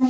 Hey,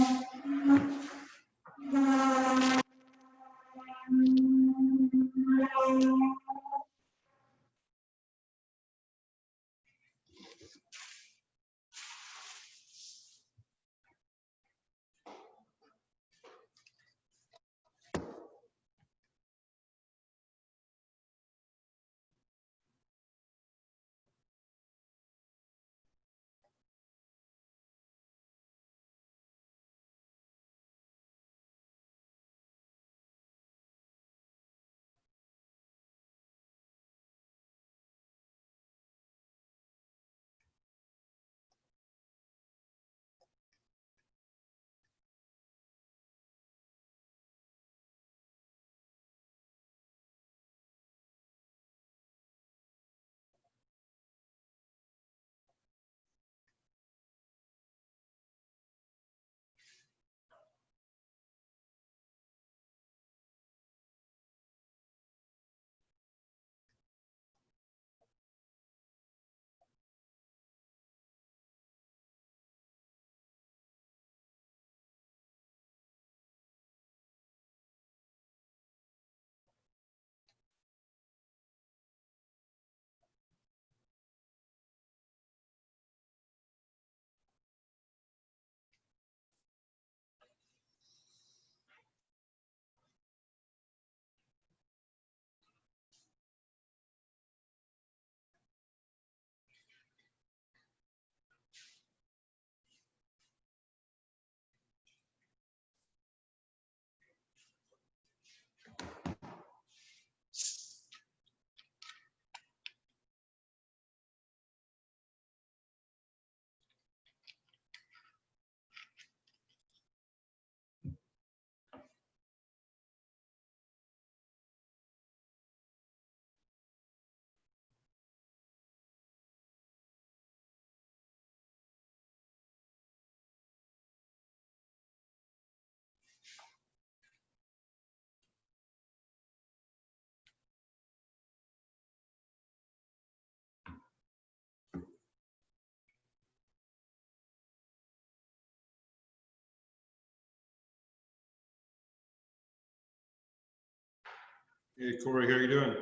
Corey, how are you doing?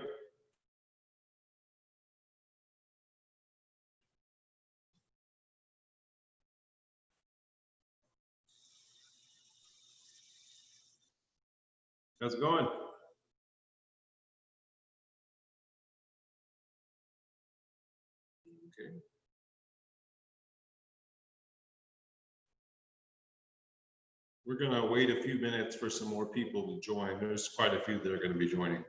How's it going? Okay. We're going to wait a few minutes for some more people to join. There's quite a few that are going to be joining.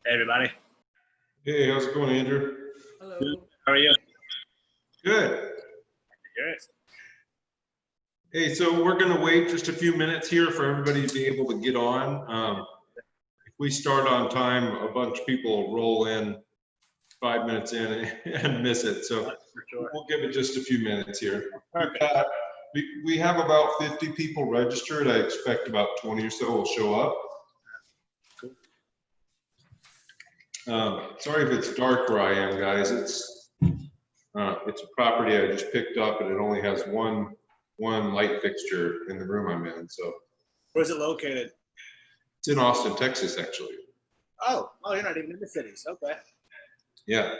Hey, everybody. Hey, how's it going, Andrew? Hello. How are you? Good. Good. Hey, so we're going to wait just a few minutes here for everybody to be able to get on. If we start on time, a bunch of people will roll in 5 minutes in and miss it. So For sure. we'll give it just a few minutes here. Perfect. We have about 50 people registered. I expect about 20 or so will show up. Sorry if it's dark where I am, guys. It's a property I just picked up, and it only has one light fixture in the room I'm in. So Where's it located? it's in Austin, Texas, actually. Oh, you're not even in the cities. Okay. Yeah.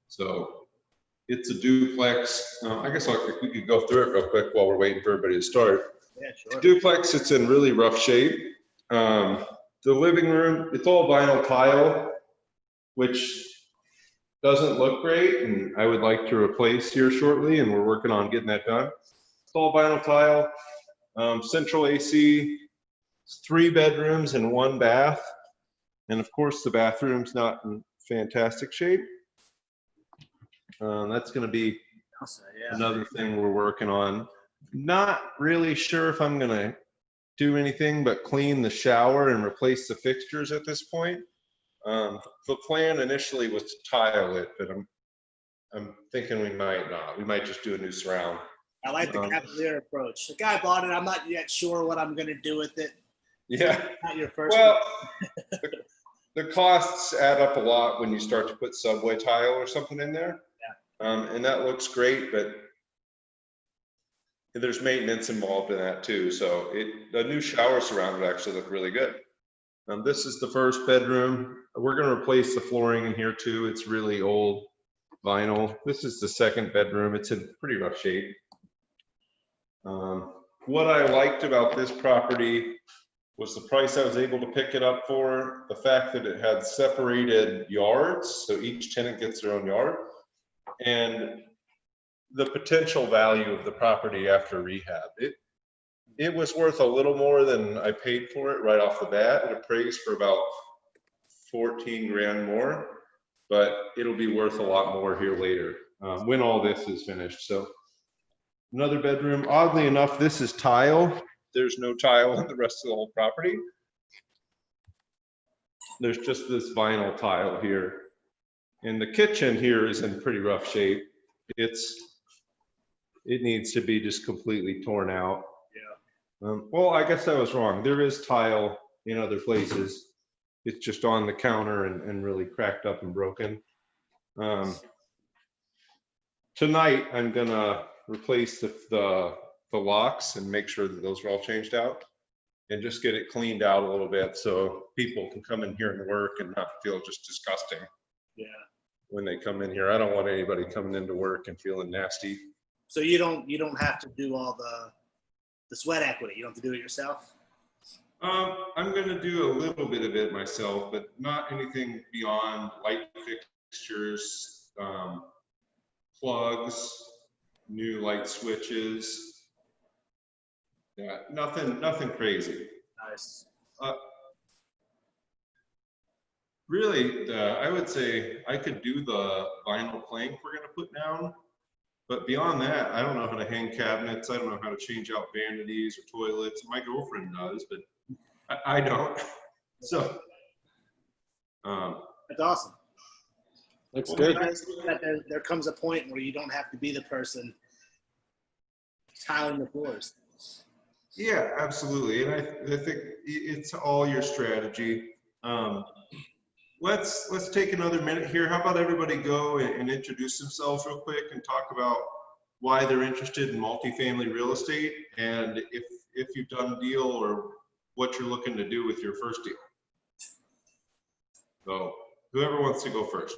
So it's a duplex. I guess if we could go through it real quick while we're waiting for everybody to start. Yeah, sure. Duplex, it's in really rough shape. The living room, it's all vinyl tile, which doesn't look great, and I would like to replace here shortly, and we're working on getting that done. It's all vinyl tile, central AC, 3 bedrooms and 1 bath, and of course the bathroom's not in fantastic shape. That's going to be another thing we're working on. Not really sure if I'm gonna do anything but clean the shower and replace the fixtures at this point. The plan initially was to tile it, but I'm thinking we might not. We might just do a new surround. I like the cavalier approach. The guy bought it. I'm not yet sure what I'm going to do with it. Yeah. Not your first. Well, the costs add up a lot when you start to put subway tile or something in there. Yeah. And that looks great, but there's maintenance involved in that too. So the new shower surround would actually look really good. This is the first bedroom. We're going to replace the flooring in here too. It's really old vinyl. This is the second bedroom. It's in pretty rough shape. What I liked about this property was the price I was able to pick it up for, the fact that it had separated yards, so each tenant gets their own yard, and the potential value of the property after rehab. It was worth a little more than I paid for it right off the bat. It appraised for about 14 grand more, but it'll be worth a lot more here later when all this is finished. So another bedroom. Oddly enough, this is tile. There's no tile in the rest of the whole property. There's just this vinyl tile here. And the kitchen here is in pretty rough shape. It needs to be just completely torn out. Yeah. Well, I guess I was wrong. There is tile in other places. It's just on the counter and really cracked up and broken. Tonight, I'm gonna replace the locks and make sure that those are all changed out and just get it cleaned out a little bit so people can come in here and work and not feel just disgusting. Yeah. When they come in here. I don't want anybody coming into work and feeling nasty. So you don't have to do all the sweat equity. You don't have to do it yourself. I'm going to do a little bit of it myself, but not anything beyond light fixtures, plugs, new light switches. Yeah, nothing crazy. Nice. Really, I would say I could do the vinyl plank we're going to put down, but beyond that, I don't know how to hang cabinets. I don't know how to change out vanities or toilets. My girlfriend does, but I don't. So, That's awesome. Looks Well, good. that there comes a point where you don't have to be the person tiling the floors. yeah, absolutely. And I think it's all your strategy. Let's take another minute here. How about everybody go and introduce themselves real quick and talk about why they're interested in multifamily real estate and if you've done a deal or what you're looking to do with your first deal. So whoever wants to go first.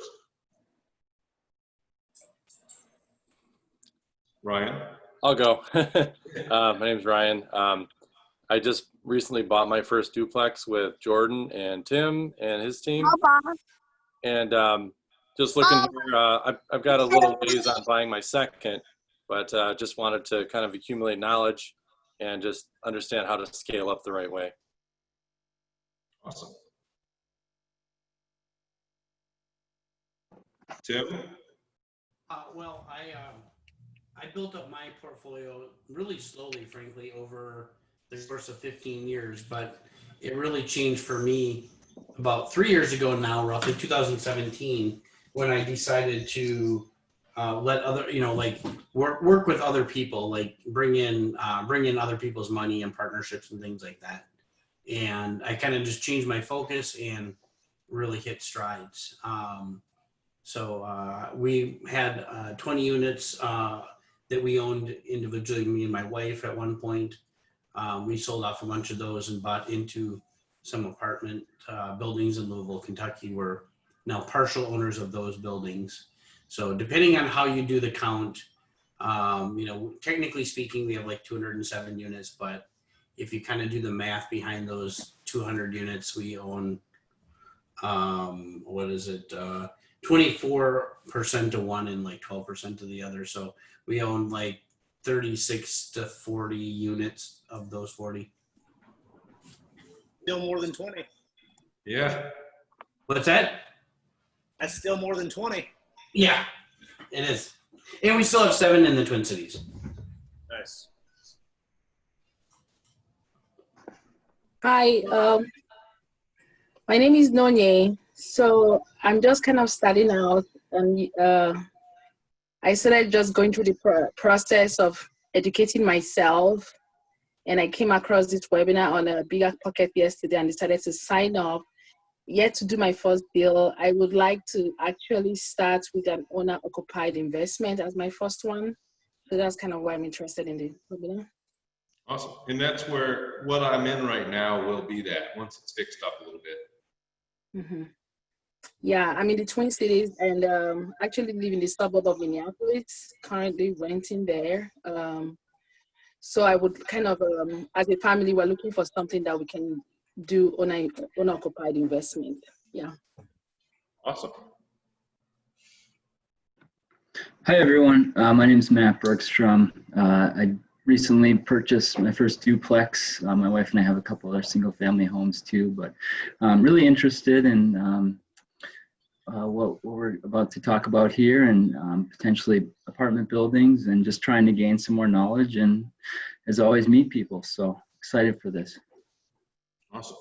Ryan? I'll go. My name's Ryan. I just recently bought my first duplex with Jordan and Tim and his team. And just looking here, I've got a little ways on buying my second, but just wanted to kind of accumulate knowledge and just understand how to scale up the right way. Awesome. Tim? Well, I built up my portfolio really slowly, frankly, over the course of 15 years, but it really changed for me about 3 years ago now, roughly 2017, when I decided to let other, like work with other people, like bring in other people's money and partnerships and things like that. And I kind of just changed my focus and really hit strides. So we had 20 units that we owned individually, me and my wife at one point. We sold off a bunch of those and bought into some apartment buildings in Louisville, Kentucky. We're now partial owners of those buildings. So depending on how you do the count, technically speaking, we have like 207 units, but if you kind of do the math behind those 200 units, we own, 24% to one and like 12% to the other. So we own like 36 to 40 units of those 40. Still more than 20. Yeah. What's that? That's still more than 20. Yeah, it is. And we still have 7 in the Twin Cities. Nice. Hi, my name is Nonye. So I'm just kind of starting out, and I started just going through the process of educating myself. And I came across this webinar on a Bigger Pocket yesterday and decided to sign up. Yet to do my first deal, I would like to actually start with an owner-occupied investment as my first one. So that's kind of why I'm interested in the webinar. Awesome. And that's where what I'm in right now will be that once it's fixed up a little bit. Mm-hmm. Yeah, I'm in the Twin Cities and actually live in the suburb of Minneapolis, currently renting there. So I would kind of, as a family, we're looking for something that we can do on an occupied investment. Yeah. Awesome. Hi, everyone. My name is Matt Bergstrom. I recently purchased my first duplex. My wife and I have a couple other single family homes too, but I'm really interested in what we're about to talk about here and potentially apartment buildings and just trying to gain some more knowledge and, as always, meet people. So excited for this. Awesome.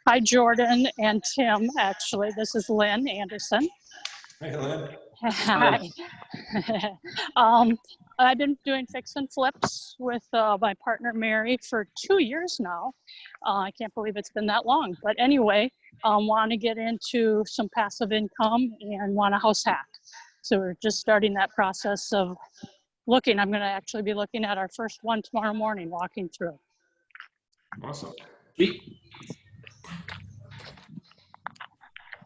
Hi, Jordan and Tim. Actually, this is Lynn Anderson. Hey, Lynn. Hi. I've been doing fix and flips with my partner Mary for 2 years now. I can't believe it's been that long. But anyway, want to get into some passive income and want a house hack. So we're just starting that process of looking. I'm going to actually be looking at our first one tomorrow morning, walking through. Awesome.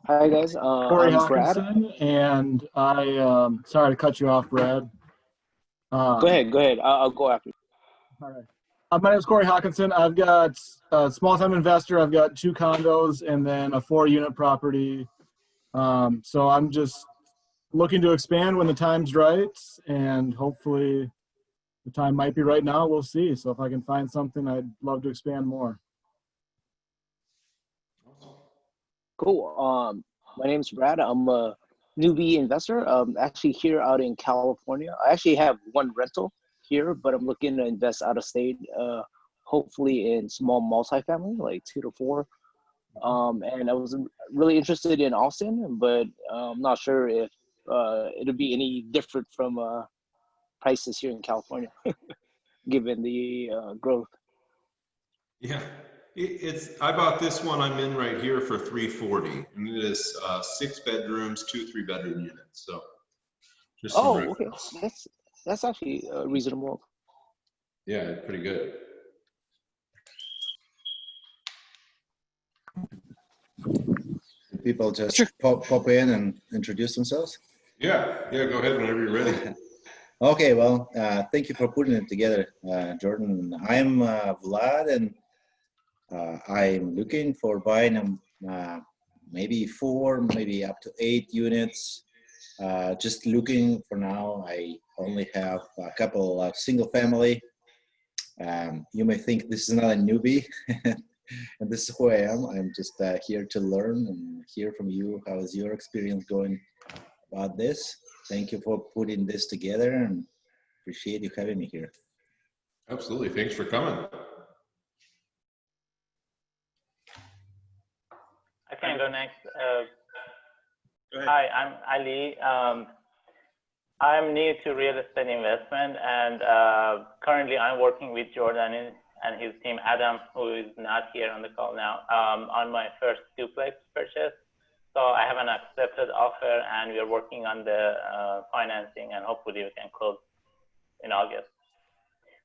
Hi guys, Corey I'm Brad. Hawkinson, and I sorry to cut you off, Brad. Go ahead. I'll go after you. All right. My name is Corey Hawkinson. I've got a small-time investor. I've got 2 condos and then a 4-unit property. So I'm just looking to expand when the time's right, and hopefully the time might be right now. We'll see. So if I can find something, I'd love to expand more. Cool. My name's Brad. I'm a newbie investor. Actually here out in California. I actually have one rental here, but I'm looking to invest out of state. Hopefully in small multifamily, like 2 to 4. And I was really interested in Austin, but I'm not sure if it'll be any different from prices here in California, given the growth. Yeah. I bought this one I'm in right here for $340, and it is 6 bedrooms, 2 3-bedroom units. So just some okay. That's actually reasonable. Yeah, pretty good. People just pop in and introduce themselves? Yeah, go ahead whenever you're ready. Okay, well, thank you for putting it together, Jordan. I'm Vlad, and I'm looking for buying maybe 4, maybe up to 8 units. Just looking for now. I only have a couple of single family. You may think this is not a newbie, and this is who I am. I'm just here to learn and hear from you. How is your experience going about this? Thank you for putting this together, and appreciate you having me here. Absolutely. Thanks for coming. I can go next. Hi, I'm Ali. I'm new to real estate investment, and currently I'm working with Jordan and his team, Adam, who is not here on the call now, on my first duplex purchase. So I have an accepted offer, and we are working on the financing, and hopefully we can close in August.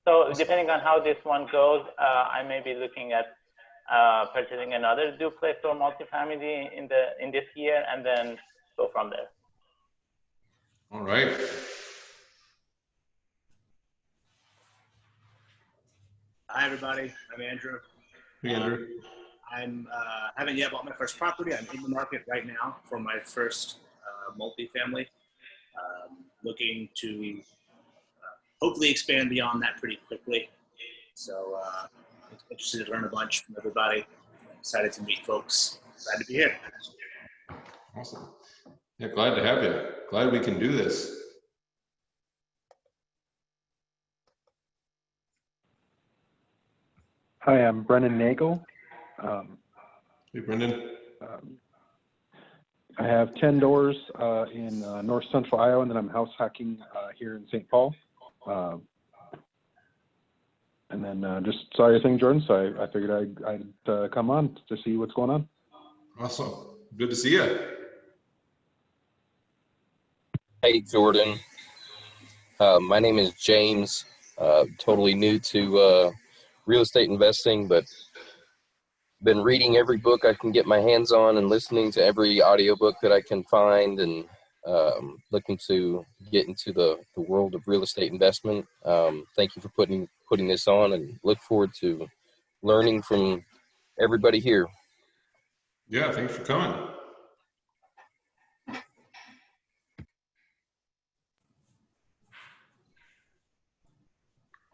So depending on how this one goes, I may be looking at purchasing another duplex or multifamily in this year, and then go from there. All right. Hi, everybody. I'm Andrew. Hey, Andrew. I'm haven't yet bought my first property. I'm in the market right now for my first multifamily. Looking to hopefully expand beyond that pretty quickly. So interested to learn a bunch from everybody. Excited to meet folks. Glad to be here. Awesome. Yeah, glad to have you. Glad we can do this. Hi, I'm Brendan Nagel. Hey, Brendan. I have 10 doors in north central Iowa, and then I'm house hacking here in St. Paul. And then just saw your thing, Jordan, so I figured I'd come on to see what's going on. Awesome. Good to see you. Hey, Jordan. My name is James. Totally new to real estate investing, but been reading every book I can get my hands on and listening to every audiobook that I can find, and looking to get into the world of real estate investment. Thank you for putting this on, and look forward to learning from everybody here. Yeah, thanks for coming.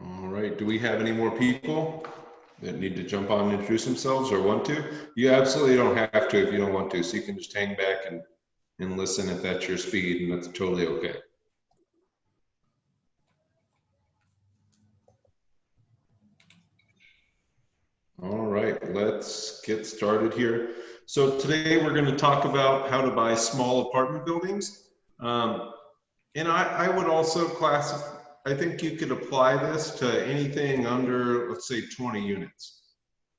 All right, do we have any more people that need to jump on and introduce themselves or want to? You absolutely don't have to if you don't want to, so you can just hang back and listen if that's your speed, and that's totally okay. All right, let's get started here. So today we're going to talk about how to buy small apartment buildings. And I would also classify, I think you could apply this to anything under, let's say, 20 units.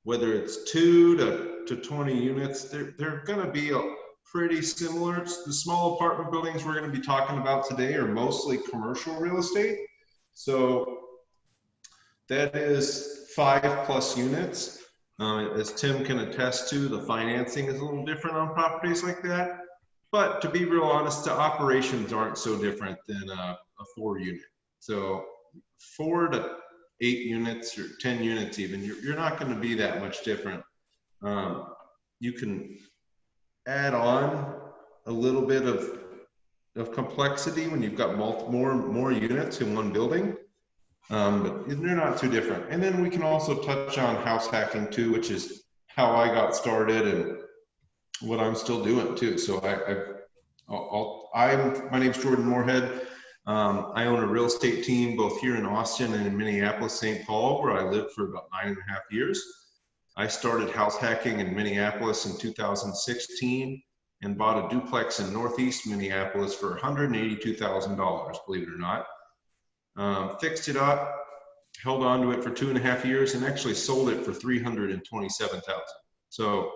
Whether it's 2 to 20 units, they're going to be pretty similar. The small apartment buildings we're going to be talking about today are mostly commercial real estate. So that is 5+ units. As Tim can attest to, the financing is a little different on properties like that. But to be real honest, the operations aren't so different than a 4 unit. So 4 to 8 units or 10 units even, you're not going to be that much different. You can add on a little bit of complexity when you've got more units in one building, but they're not too different. And then we can also touch on house hacking too, which is how I got started and what I'm still doing too. So my name's Jordan Moorhead. I own a real estate team both here in Austin and in Minneapolis, St. Paul, where I lived for about 9.5 years. I started house hacking in Minneapolis in 2016 and bought a duplex in Northeast Minneapolis for $182,000, believe it or not. Fixed it up, held on to it for 2.5 years, and actually sold it for $327,000. So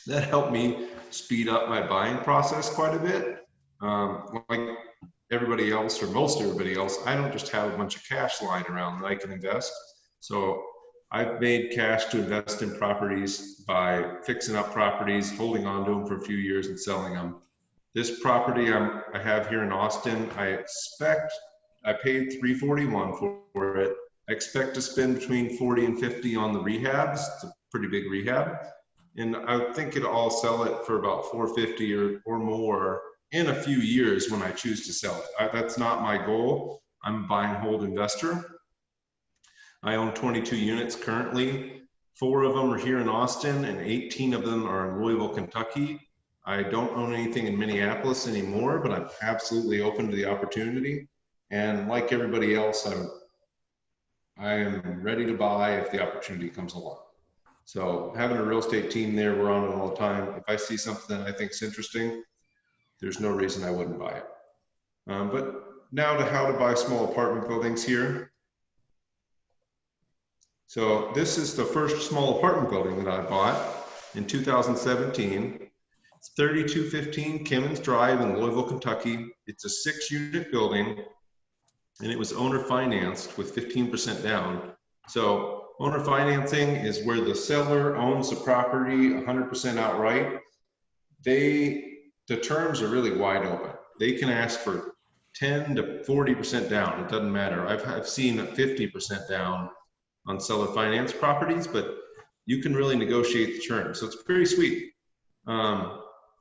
that helped me speed up my buying process quite a bit. Like everybody else, or most everybody else, I don't just have a bunch of cash lying around that I can invest. So I've made cash to invest in properties by fixing up properties, holding on to them for a few years and selling them. This property I have here in Austin, I paid $341 for it. I expect to spend between $40 and $50 on the rehabs. It's a pretty big rehab. And I think I'll sell it for about $450 or more in a few years when I choose to sell it. That's not my goal. I'm a buy and hold investor. I own 22 units currently. 4 of them are here in Austin and 18 of them are in Louisville, Kentucky. I don't own anything in Minneapolis anymore, but I'm absolutely open to the opportunity. And like everybody else, I am ready to buy if the opportunity comes along. So having a real estate team there, we're on it all the time. If I see something that I think is interesting, there's no reason I wouldn't buy it. But now to how to buy small apartment buildings here. So this is the first small apartment building that I bought in 2017. It's 3215 Kimmons Drive in Louisville, Kentucky. It's a 6-unit building, and it was owner financed with 15% down. So owner financing is where the seller owns the property 100% outright. The terms are really wide open. They can ask for 10 to 40% down. It doesn't matter. I've seen 50% down on seller finance properties, but you can really negotiate the terms. So it's pretty sweet.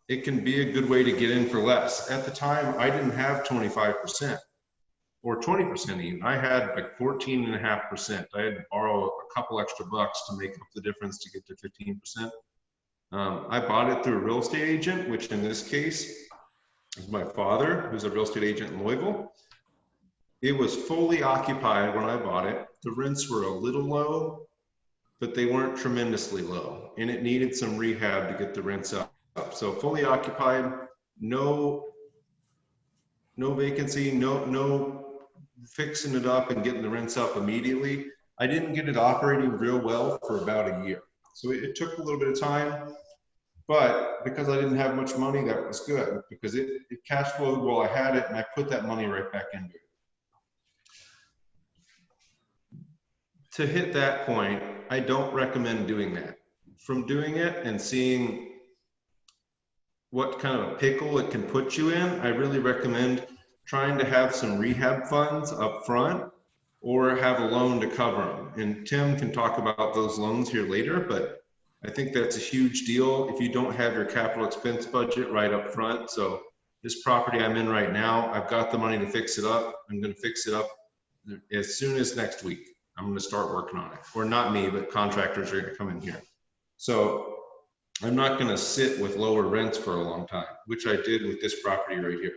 It can be a good way to get in for less. At the time, I didn't have 25% or 20% even. I had like 14.5%. I had to borrow a couple extra bucks to make up the difference to get to 15%. I bought it through a real estate agent, which in this case is my father, who's a real estate agent in Louisville. It was fully occupied when I bought it. The rents were a little low, but they weren't tremendously low, and it needed some rehab to get the rents up. So fully occupied, no vacancy, no fixing it up and getting the rents up immediately. I didn't get it operating real well for about a year. So it took a little bit of time, but because I didn't have much money, that was good because it cash flowed while I had it, and I put that money right back into it. To hit that point, I don't recommend doing that. From doing it and seeing what kind of a pickle it can put you in, I really recommend trying to have some rehab funds up front or have a loan to cover them. And Tim can talk about those loans here later, but I think that's a huge deal if you don't have your capital expense budget right up front. So this property I'm in right now, I've got the money to fix it up. I'm going to fix it up as soon as next week. I'm going to start working on it. Or not me, but contractors are going to come in here. So I'm not going to sit with lower rents for a long time, which I did with this property right here.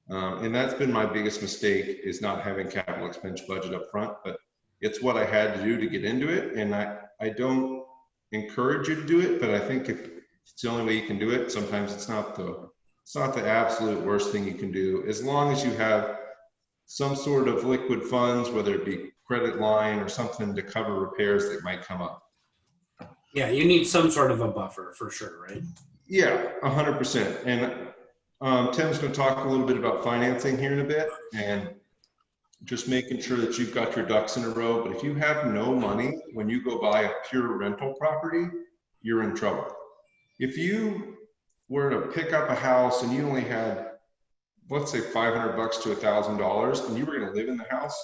And that's been my biggest mistake, is not having capital expense budget up front, but it's what I had to do to get into it. And I don't encourage you to do it, but I think if it's the only way you can do it, sometimes it's not the absolute worst thing you can do, as long as you have some sort of liquid funds, whether it be credit line or something to cover repairs that might come up. Yeah, you need some sort of a buffer for sure, right? Yeah, 100%. And Tim's going to talk a little bit about financing here in a bit, and just making sure that you've got your ducks in a row. But if you have no money when you go buy a pure rental property, you're in trouble. If you were to pick up a house and you only had, let's say, $500 to $1,000, and you were going to live in the house,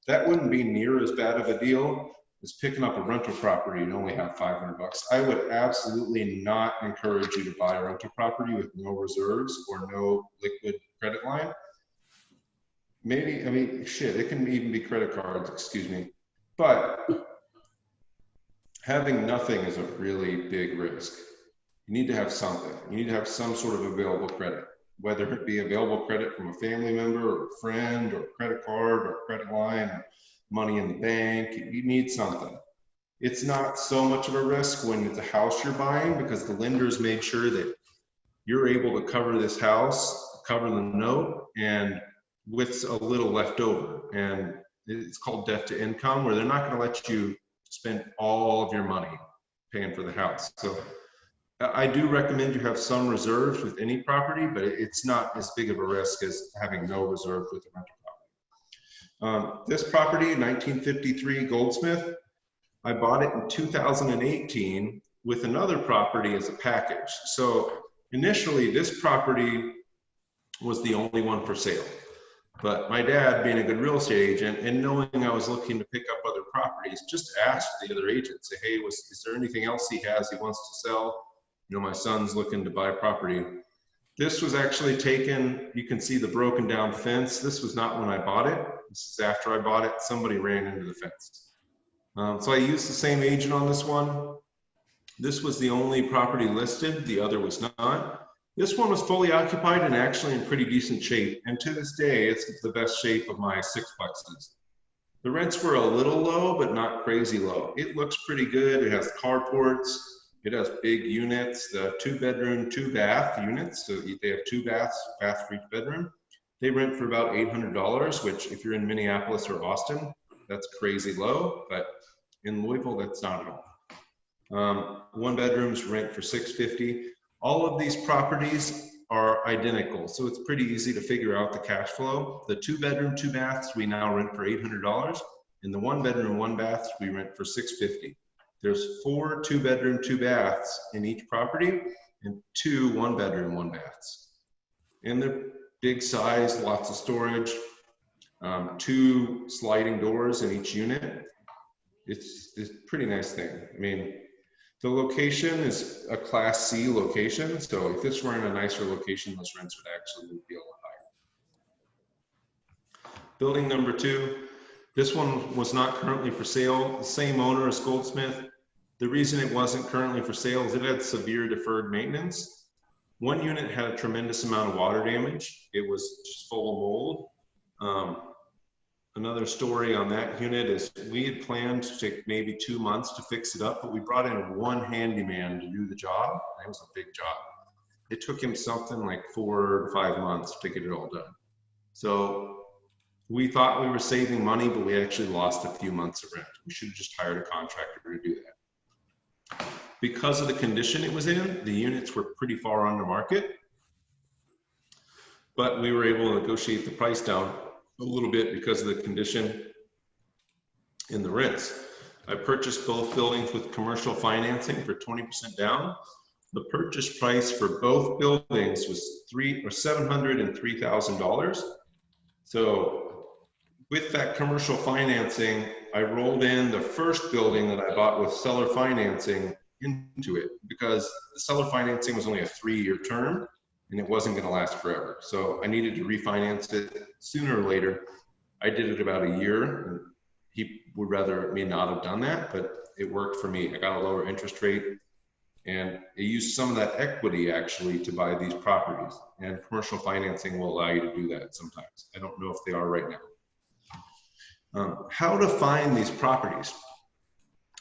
that wouldn't be near as bad of a deal as picking up a rental property and only have $500. I would absolutely not encourage you to buy a rental property with no reserves or no liquid credit line. Maybe, I mean, shit, it can even be credit cards, excuse me. But having nothing is a really big risk. You need to have something. You need to have some sort of available credit, whether it be available credit from a family member or a friend or a credit card or a credit line or money in the bank. You need something. It's not so much of a risk when it's a house you're buying, because the lender's made sure that you're able to cover this house, cover the note, and with a little left over. And it's called debt to income, where they're not going to let you spend all of your money paying for the house. So I do recommend you have some reserves with any property, but it's not as big of a risk as having no reserve with a rental property. This property, 1953 Goldsmith, I bought it in 2018 with another property as a package. So initially, this property was the only one for sale. But my dad, being a good real estate agent and knowing I was looking to pick up other properties, just asked the other agent, say, hey, is there anything else he has he wants to sell? You know, my son's looking to buy property. This was actually taken, you can see the broken down fence. This was not when I bought it. This is after I bought it. Somebody ran into the fence. So I used the same agent on this one. This was the only property listed. The other was not. This one was fully occupied and actually in pretty decent shape. And to this day, it's the best shape of my sixplexes. The rents were a little low, but not crazy low. It looks pretty good. It has carports. It has big units, the 2-bedroom, 2-bath units. So they have 2 baths, bath for each bedroom. They rent for about $800, which if you're in Minneapolis or Austin, that's crazy low. But in Louisville, that's not at all. 1 bedrooms rent for $650. All of these properties are identical, so it's pretty easy to figure out the cash flow. The 2-bedroom, 2 baths, we now rent for $800. And the 1-bedroom, 1 baths, we rent for $650. There's 4 2-bedroom, 2 baths in each property and 2 1-bedroom, 1 baths. And they're big size, lots of storage, 2 sliding doors in each unit. It's a pretty nice thing. I mean, the location is a Class C location, so if this were in a nicer location, those rents would actually be a lot higher. Building number 2, this one was not currently for sale. The same owner as Goldsmith. The reason it wasn't currently for sale is it had severe deferred maintenance. One unit had a tremendous amount of water damage. It was just full of mold. another story on that unit is we had planned to take maybe 2 months to fix it up, but we brought in one handyman to do the job. It was a big job. It took him something like 4 to 5 months to get it all done. So we thought we were saving money, but we actually lost a few months of rent. We should have just hired a contractor to do that. Because of the condition it was in, the units were pretty far under market, but we were able to negotiate the price down a little bit because of the condition in the rents. I purchased both buildings with commercial financing for 20% down. The purchase price for both buildings was $703,000. So with that commercial financing, I rolled in the first building that I bought with seller financing into it because the seller financing was only a 3-year term and it wasn't going to last forever. So I needed to refinance it sooner or later. I did it about a year, and he would rather me not have done that, but it worked for me. I got a lower interest rate, and I used some of that equity actually to buy these properties. And commercial financing will allow you to do that sometimes. I don't know if they are right now. How to find these properties.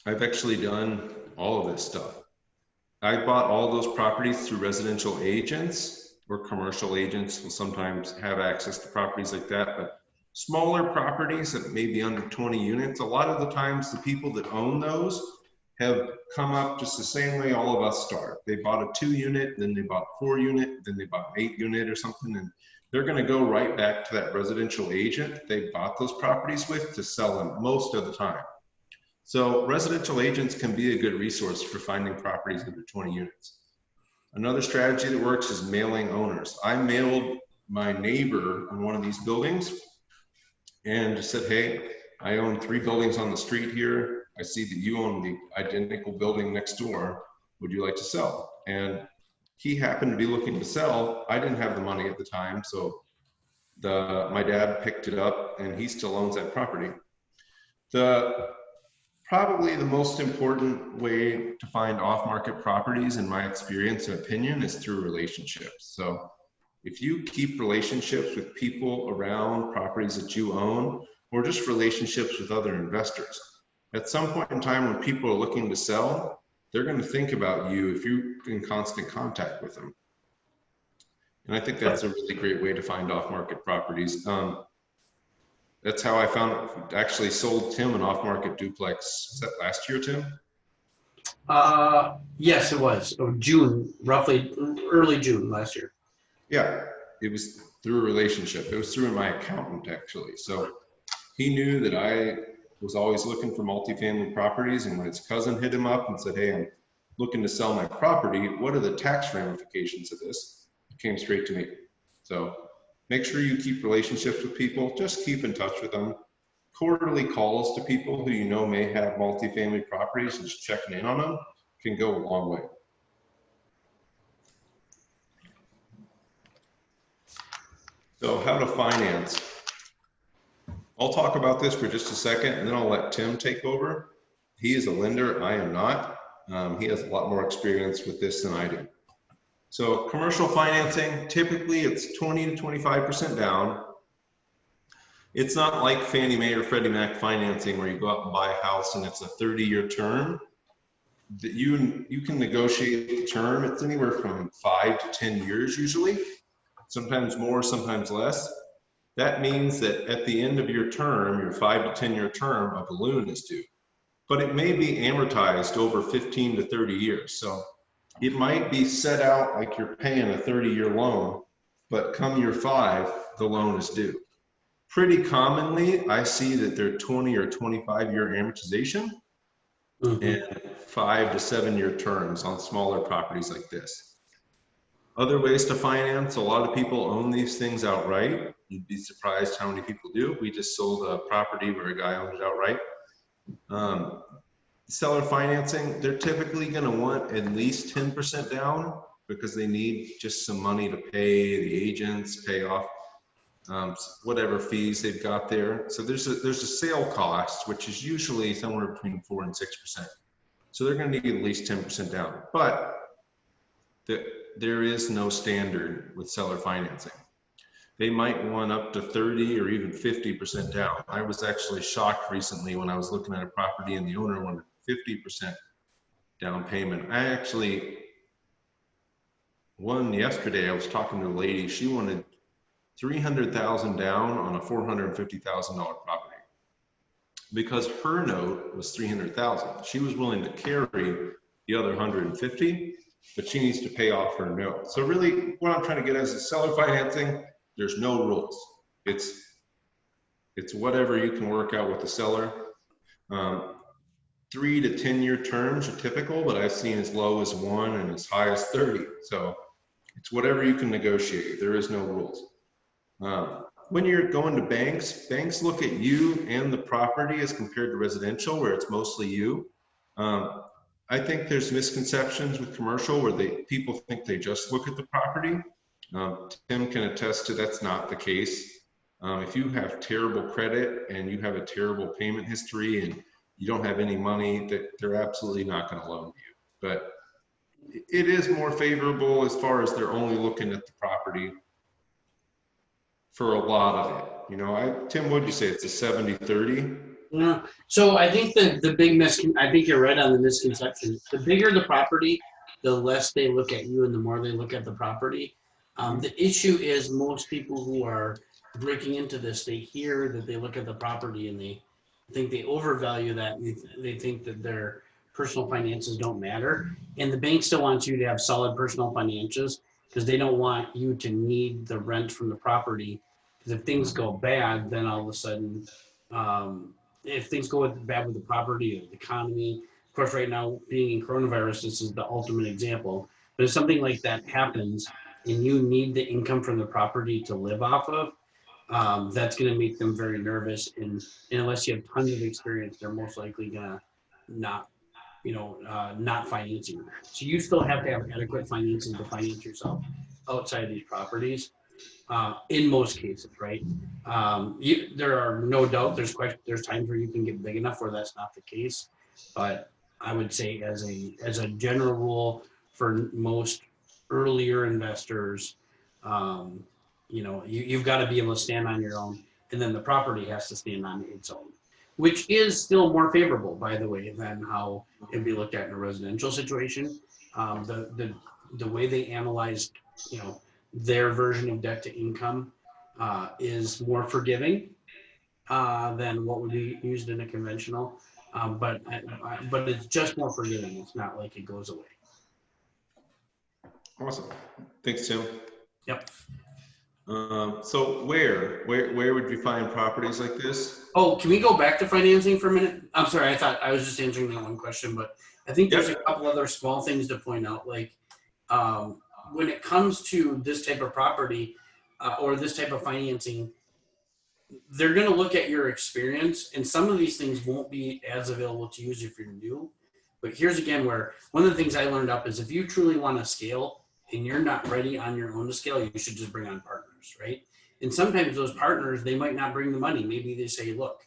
I've actually done all of this stuff. I bought all those properties through residential agents, or commercial agents will sometimes have access to properties like that, but smaller properties that may be under 20 units, a lot of the times the people that own those have come up just the same way all of us start. They bought a 2-unit, then they bought a 4-unit, then they bought an 8-unit or something, and they're going to go right back to that residential agent they bought those properties with to sell them most of the time. So residential agents can be a good resource for finding properties under 20 units. Another strategy that works is mailing owners. I mailed my neighbor on one of these buildings and just said, hey, I own 3 buildings on the street here. I see that you own the identical building next door. Would you like to sell? And he happened to be looking to sell. I didn't have the money at the time, so my dad picked it up and he still owns that property. Probably the most important way to find off-market properties, in my experience and opinion, is through relationships. So if you keep relationships with people around properties that you own, or just relationships with other investors, at some point in time when people are looking to sell, they're going to think about you if you're in constant contact with them. And I think that's a really great way to find off-market properties. That's how I actually sold Tim an off-market duplex. Was that last year, Tim? Yes, it was. June, roughly early June last year. Yeah, it was through a relationship. It was through my accountant, actually. So he knew that I was always looking for multifamily properties, and when his cousin hit him up and said, hey, I'm looking to sell my property, what are the tax ramifications of this? It came straight to me. So make sure you keep relationships with people. Just keep in touch with them. Quarterly calls to people who you know may have multifamily properties and just checking in on them can go a long way. So how to finance. I'll talk about this for just a second and then I'll let Tim take over. He is a lender, I am not. He has a lot more experience with this than I do. So commercial financing, typically it's 20 to 25% down. It's not like Fannie Mae or Freddie Mac financing where you go out and buy a house and it's a 30-year term. That you can negotiate the term. It's anywhere from 5 to 10 years usually, sometimes more, sometimes less. That means that at the end of your term, your 5 to 10 year term, a balloon is due. But it may be amortized over 15 to 30 years. So it might be set out like you're paying a 30-year loan, but come year 5, the loan is due. Pretty commonly, I see that they're 20 or 25-year amortization and 5 to 7 year terms on smaller properties like this. Other ways to finance, a lot of people own these things outright. You'd be surprised how many people do. We just sold a property where a guy owned it outright. Seller financing, they're typically going to want at least 10% down because they need just some money to pay the agents, pay off whatever fees they've got there. So there's a sale cost, which is usually somewhere between 4 and 6%. So they're going to need at least 10% down. But there is no standard with seller financing. they might want up to 30 or even 50% down. I was actually shocked recently when I was looking at a property and the owner wanted 50% down payment. I actually, one yesterday, I was talking to a lady, she wanted 300,000 down on a $450,000 property because her note was 300,000. She was willing to carry the other 150, but she needs to pay off her note. So really what I'm trying to get at is seller financing, there's no rules. It's whatever you can work out with the seller. 3 to 10 year terms are typical, but I've seen as low as 1 and as high as 30. So it's whatever you can negotiate. There is no rules. When you're going to banks, banks look at you and the property as compared to residential, where it's mostly you. I think there's misconceptions with commercial where people think they just look at the property. Tim can attest to that's not the case. If you have terrible credit and you have a terrible payment history and you don't have any money, that they're absolutely not going to loan you. But it is more favorable as far as they're only looking at the property for a lot of it. You know, Tim, what'd you say? It's a 70-30? Yeah. So I think the big I think you're right on the misconception. The bigger the property, the less they look at you and the more they look at the property. The issue is most people who are breaking into this, they hear that they look at the property and they think they overvalue that. And they think that their personal finances don't matter. And the bank still wants you to have solid personal finances because they don't want you to need the rent from the property. Because if things go bad, then all of a sudden, if things go bad with the property or the economy, of course, right now being in coronavirus, this is the ultimate example. But if something like that happens and you need the income from the property to live off of, that's going to make them very nervous. And unless you have tons of experience, they're most likely going to not finance you. So you still have to have adequate financing to finance yourself outside of these properties. In most cases, right? There are no doubt there's times where you can get big enough where that's not the case, but I would say as a general rule for most earlier investors, you've got to be able to stand on your own, and then the property has to stand on its own, which is still more favorable, by the way, than how it'd be looked at in a residential situation. The way they analyzed, their version of debt to income is more forgiving than what would be used in a conventional, but it's just more forgiving. It's not like it goes away. Awesome. Thanks, Tim. Yep. So where would you find properties like this? Oh, can we go back to financing for a minute? I'm sorry, I thought I was just answering that one question, but I think there's a couple other small things to point out, like when it comes to this type of property or this type of financing, they're going to look at your experience, and some of these things won't be as available to you if you're new. But here's again where one of the things I learned up is if you truly want to scale and you're not ready on your own to scale, you should just bring on partners, right? And sometimes those partners, they might not bring the money. Maybe they say, look,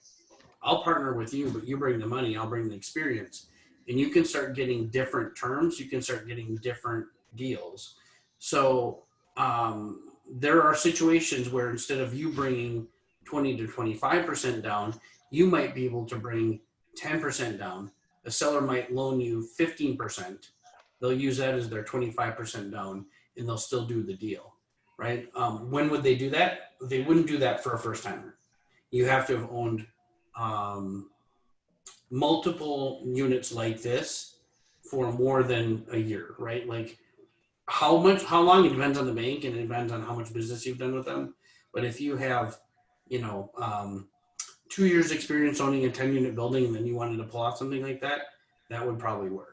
I'll partner with you, but you bring the money, I'll bring the experience. And you can start getting different terms. You can start getting different deals. So there are situations where instead of you bringing 20 to 25% down, you might be able to bring 10% down. A seller might loan you 15%. They'll use that as their 25% down, and they'll still do the deal, right? When would they do that? They wouldn't do that for a first timer. You have to have owned multiple units like this for more than a year, right? Like how long, it depends on the bank and it depends on how much business you've done with them. But if you have, 2 years experience owning a 10-unit building and then you wanted to pull out something like that, that would probably work.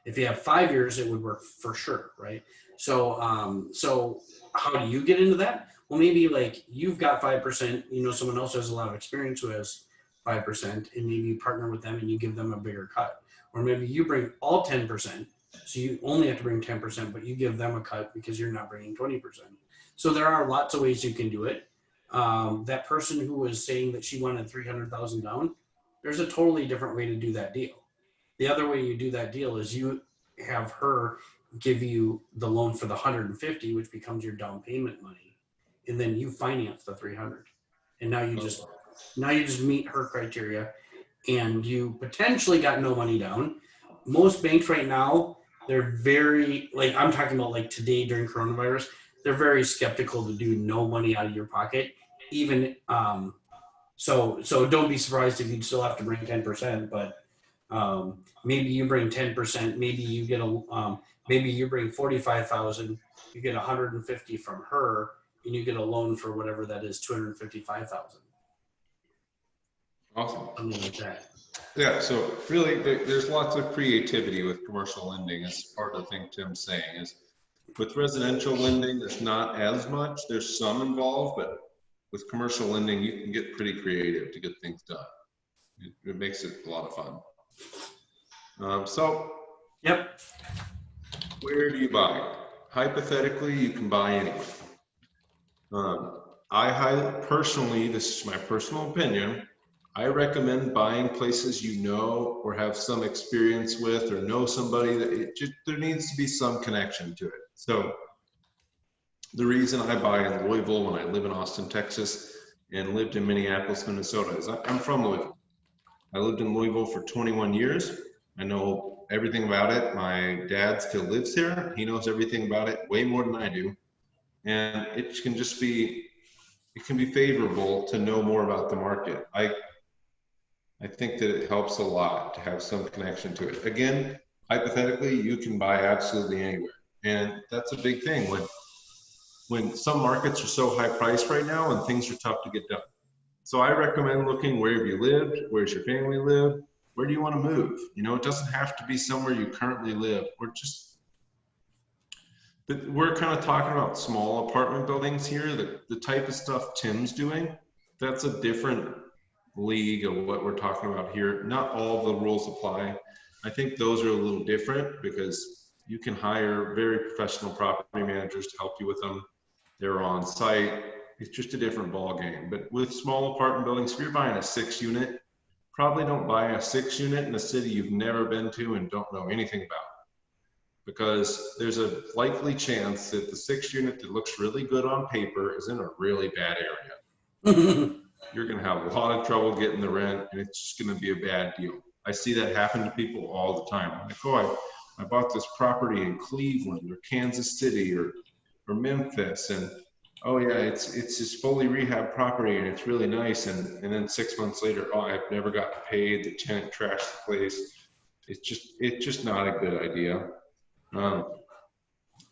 If you have 5 years, it would work for sure, right? So, so how do you get into that? Well, maybe like you've got 5%, someone else has a lot of experience who has 5%, and maybe you partner with them and you give them a bigger cut. Or maybe you bring all 10%, so you only have to bring 10%, but you give them a cut because you're not bringing 20%. So there are lots of ways you can do it. That person who was saying that she wanted 300,000 down, there's a totally different way to do that deal. The other way you do that deal is you have her give you the loan for the 150, which becomes your down payment money. and then you finance the 300, and now you just meet her criteria, and you potentially got no money down. Most banks right now, they're very, like, I'm talking about like today during coronavirus, they're very skeptical to do no money out of your pocket, even so don't be surprised if you'd still have to bring 10%, but maybe you bring 10%, maybe you get maybe you bring 45,000, you get 150 from her, and you get a loan for whatever that is, 255,000. Awesome. Something like that. Yeah, so really there's lots of creativity with commercial lending. As part of the thing Tim's saying is, with residential lending, there's not as much. There's some involved, but with commercial lending, you can get pretty creative to get things done. It makes it a lot of fun. Yep. Where do you buy? Hypothetically, you can buy anywhere. Personally, this is my personal opinion, I recommend buying places you know or have some experience with, or know somebody that there needs to be some connection to it. So the reason I buy in Louisville when I live in Austin, Texas, and lived in Minneapolis, Minnesota is I'm from Louisville. I lived in Louisville for 21 years. I know everything about it. My dad still lives here. He knows everything about it way more than I do. And it can just be, it can be favorable to know more about the market. I think that it helps a lot to have some connection to it. Again, hypothetically, you can buy absolutely anywhere. And that's a big thing when some markets are so high priced right now and things are tough to get done. So I recommend looking wherever you live, where's your family live, where do you want to move? You know, it doesn't have to be somewhere you currently live, or just, but we're kind of talking about small apartment buildings here. The type of stuff Tim's doing, that's a different league of what we're talking about here. Not all the rules apply. I think those are a little different because you can hire very professional property managers to help you with them. They're on site. It's just a different ball game. But with small apartment buildings, if you're buying a 6-unit, probably don't buy a 6-unit in a city you've never been to and don't know anything about, because there's a likely chance that the 6-unit that looks really good on paper is in a really bad area. You're going to have a lot of trouble getting the rent, and it's just going to be a bad deal. I see that happen to people all the time. I'm like, oh, I bought this property in Cleveland or Kansas City or Memphis, and oh yeah, it's this fully rehab property and it's really nice, and then 6 months later, oh, I've never got paid, the tenant trashed the place. It's just not a good idea.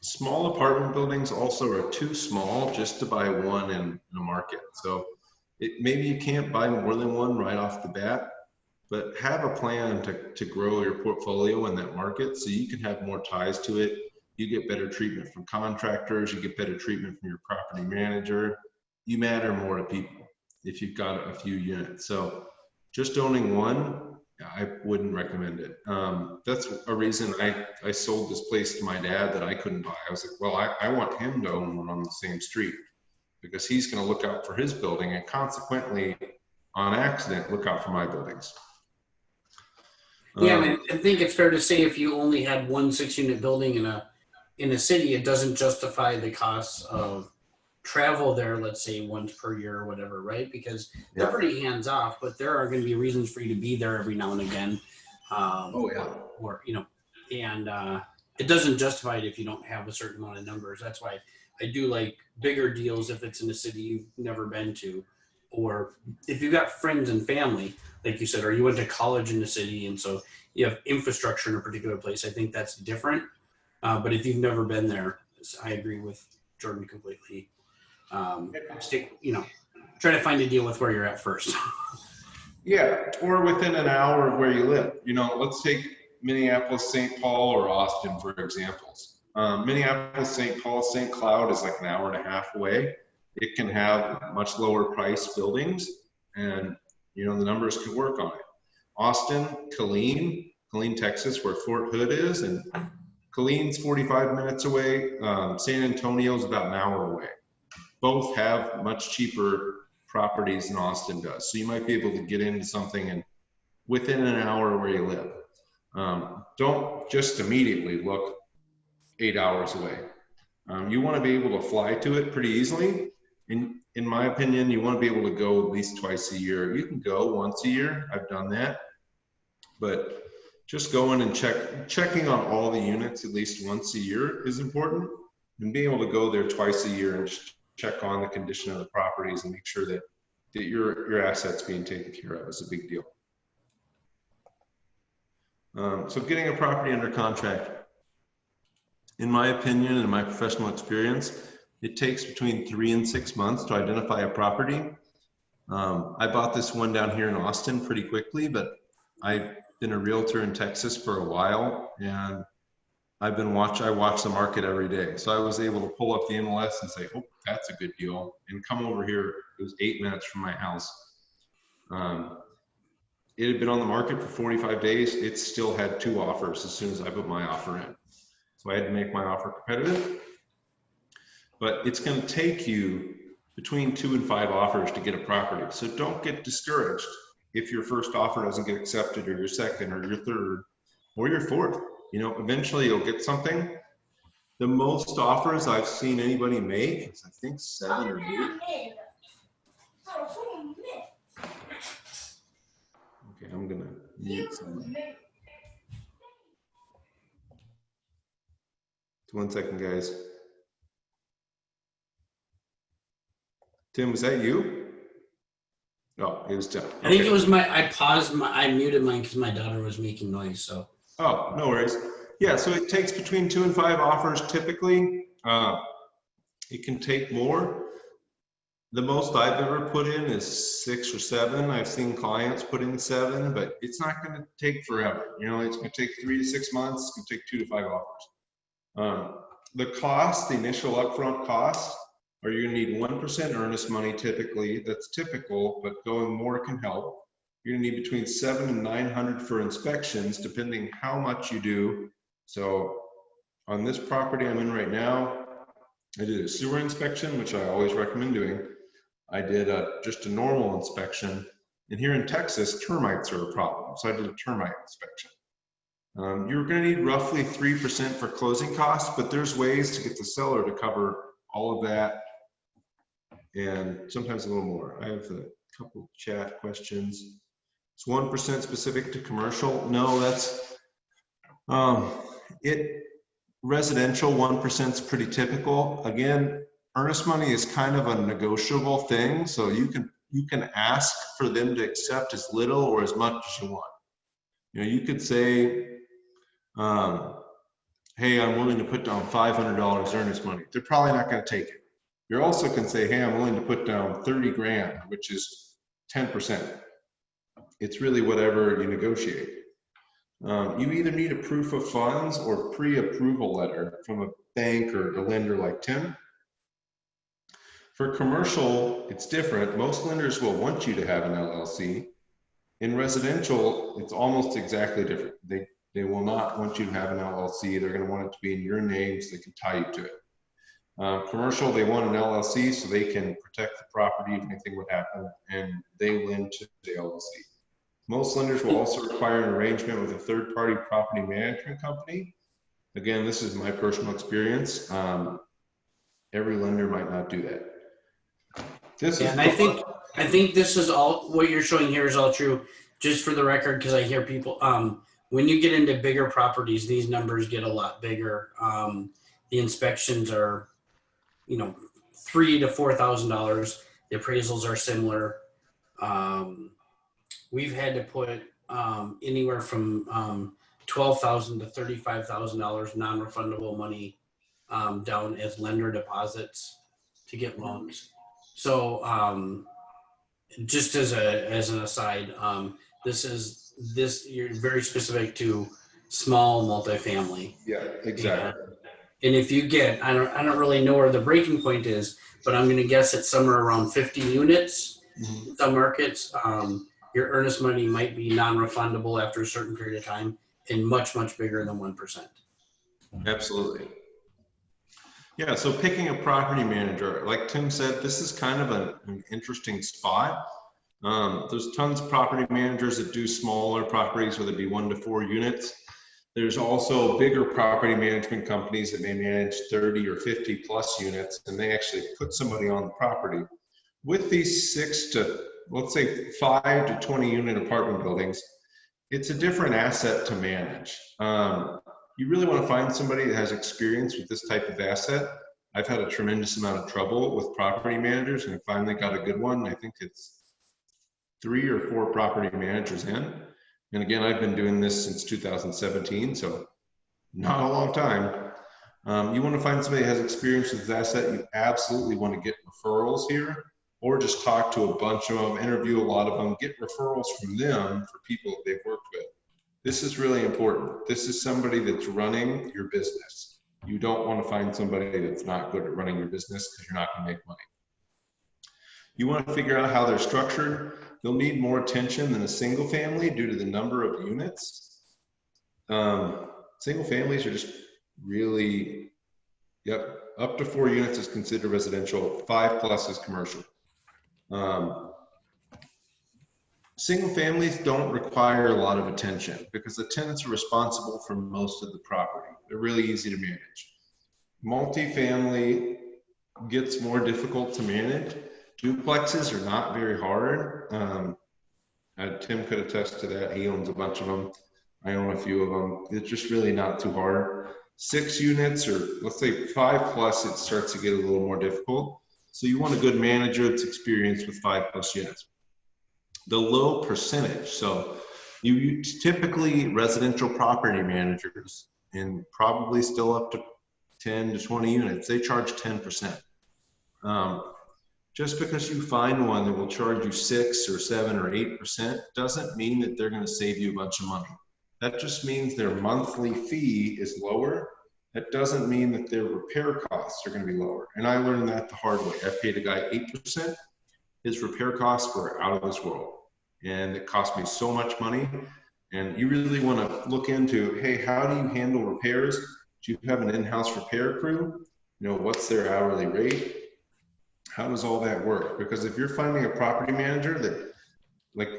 Small apartment buildings also are too small just to buy one in a market. So maybe you can't buy more than one right off the bat, but have a plan to grow your portfolio in that market so you can have more ties to it. You get better treatment from contractors, you get better treatment from your property manager. You matter more to people if you've got a few units. So just owning one, I wouldn't recommend it. That's a reason I sold this place to my dad that I couldn't buy. I was like, well, I want him to own one on the same street, because he's going to look out for his building and consequently, on accident, look out for my buildings. Yeah, I think it's fair to say if you only had one 6-unit building in a city, it doesn't justify the costs of travel there, let's say once per year or whatever, right? Because they're pretty hands off, but there are going to be reasons for you to be there every now and again. Or you know, and it doesn't justify it if you don't have a certain amount of numbers. That's why I do like bigger deals if it's in a city you've never been to, or if you've got friends and family, like you said, or you went to college in the city and so you have infrastructure in a particular place. I think that's different. But if you've never been there, I agree with Jordan completely. Try to find a deal with where you're at first. Yeah, or within an hour of where you live. You know, let's take Minneapolis, St. Paul, or Austin for examples. Minneapolis, St. Paul, St. Cloud is like an hour and a half away. It can have much lower price buildings, and you know the numbers can work on it. Austin, Killeen, Texas, where Fort Hood is, and Killeen's 45 minutes away. San Antonio's about an hour away. Both have much cheaper properties than Austin does. So you might be able to get into something and within an hour where you live. Don't just immediately look 8 hours away. You want to be able to fly to it pretty easily. In my opinion, you want to be able to go at least twice a year. You can go once a year. I've done that, but just going and checking on all the units at least once a year is important, and being able to go there twice a year and just check on the condition of the properties and make sure that your assets being taken care of is a big deal. So getting a property under contract, in my opinion and my professional experience, it takes between 3 and 6 months to identify a property. I bought this one down here in Austin pretty quickly, but I've been a realtor in Texas for a while, and I watch the market every day. So I was able to pull up the MLS and say, oh, that's a good deal, and come over here. It was 8 minutes from my house. It had been on the market for 45 days. It still had 2 offers as soon as I put my offer in. So I had to make my offer competitive. But it's going to take you between 2 and 5 offers to get a property. So don't get discouraged if your first offer doesn't get accepted, or your second, or your third, or your fourth. You know, eventually you'll get something. The most offers I've seen anybody make is, I think, 7 or 8. Okay, I'm gonna mute someone. 1 second, guys. Tim, was that you? Oh, it was Tim. I think it was I muted mine because my daughter was making noise, so. Oh, no worries. Yeah, so it takes between 2 and 5 offers typically. It can take more. The most I've ever put in is 6 or 7. I've seen clients put in 7, but it's not going to take forever. You know, it's going to take 3 to 6 months. It's going to take 2 to 5 offers. The cost, the initial upfront cost, are you're going to need 1% earnest money typically. That's typical, but going more can help. You're going to need between $700 and $900 for inspections, depending how much you do. So on this property I'm in right now, I did a sewer inspection, which I always recommend doing. I did just a normal inspection. And here in Texas, termites are a problem. So I did a termite inspection. You're going to need roughly 3% for closing costs, but there's ways to get the seller to cover all of that, and sometimes a little more. I have a couple chat questions. Is 1% specific to commercial? No, that's residential 1% is pretty typical. Again, earnest money is kind of a negotiable thing, so you can ask for them to accept as little or as much as you want. You know, you could say, hey, I'm willing to put down $500 earnest money. They're probably not going to take it. You also can say, hey, I'm willing to put down 30 grand, which is 10%. It's really whatever you negotiate. You either need a proof of funds or pre-approval letter from a bank or a lender like Tim. For commercial, it's different. Most lenders will want you to have an LLC. In residential, it's almost exactly different. They will not want you to have an LLC. They're going to want it to be in your name so they can tie you to it. Commercial, they want an LLC so they can protect the property if anything would happen, and they lend to the LLC. Most lenders will also require an arrangement with a third-party property management company. Again, this is my personal experience. Every lender might not do that. I think this is all what you're showing here is all true. Just for the record, because I hear people, when you get into bigger properties, these numbers get a lot bigger. The inspections are, you know, $3,000 to $4,000. The appraisals are similar. We've had to put anywhere from $12,000 to $35,000 non-refundable money down as lender deposits to get loans. So just as an aside, you're very specific to small multifamily. Yeah, exactly. And if you get, I don't really know where the breaking point is, but I'm going to guess it's somewhere around 50 units. Mm-hmm. Some markets, your earnest money might be non-refundable after a certain period of time, and much, much bigger than 1%. Absolutely. Yeah, so picking a property manager, like Tim said, this is kind of an interesting spot. There's tons of property managers that do smaller properties, whether it be 1 to 4 units. There's also bigger property management companies that may manage 30 or 50 plus units, and they actually put somebody on the property. With these 6 to, let's say, 5 to 20 unit apartment buildings, it's a different asset to manage. You really want to find somebody that has experience with this type of asset. I've had a tremendous amount of trouble with property managers, and I finally got a good one. I think it's 3 or 4 property managers in. And again, I've been doing this since 2017, so not a long time. You want to find somebody that has experience with this asset. You absolutely want to get referrals here, or just talk to a bunch of them, interview a lot of them, get referrals from them for people that they've worked with. This is really important. This is somebody that's running your business. You don't want to find somebody that's not good at running your business, because you're not going to make money. You want to figure out how they're structured. They'll need more attention than a single family due to the number of units. Single families are just really, up to 4 units is considered residential, 5 plus is commercial. Single families don't require a lot of attention because the tenants are responsible for most of the property. They're really easy to manage. Multifamily gets more difficult to manage. Duplexes are not very hard. Tim could attest to that. He owns a bunch of them. I own a few of them. It's just really not too hard. 6 units, or let's say 5 plus, it starts to get a little more difficult. So you want a good manager that's experienced with 5 plus units. The low percentage. So you typically, residential property managers, and probably still up to 10 to 20 units, they charge 10%. Just because you find one that will charge you 6 or 7 or 8% doesn't mean that they're going to save you a bunch of money. That just means their monthly fee is lower. That doesn't mean that their repair costs are going to be lower. And I learned that the hard way. I paid a guy 8%. His repair costs were out of this world. And it cost me so much money. And you really want to look into, hey, how do you handle repairs? Do you have an in-house repair crew? You know, what's their hourly rate? How does all that work? Because if you're finding a property manager that, like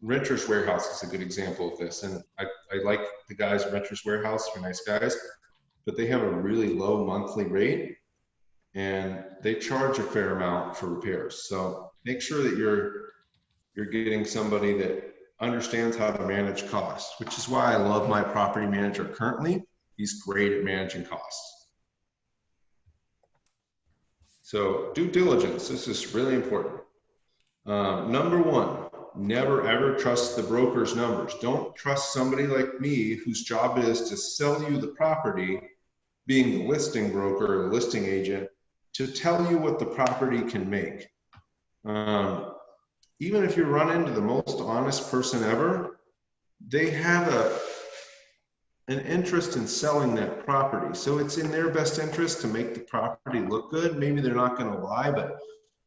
Renters Warehouse is a good example of this. And I like the guys at Renters Warehouse, they're nice guys, but they have a really low monthly rate and they charge a fair amount for repairs. So make sure that you're getting somebody that understands how to manage costs, which is why I love my property manager currently. He's great at managing costs. So due diligence, this is really important. Number 1, never ever trust the broker's numbers. Don't trust somebody like me whose job is to sell you the property, being the listing broker or the listing agent, to tell you what the property can make. Even if you run into the most honest person ever, they have an interest in selling that property. So it's in their best interest to make the property look good. Maybe they're not going to lie, but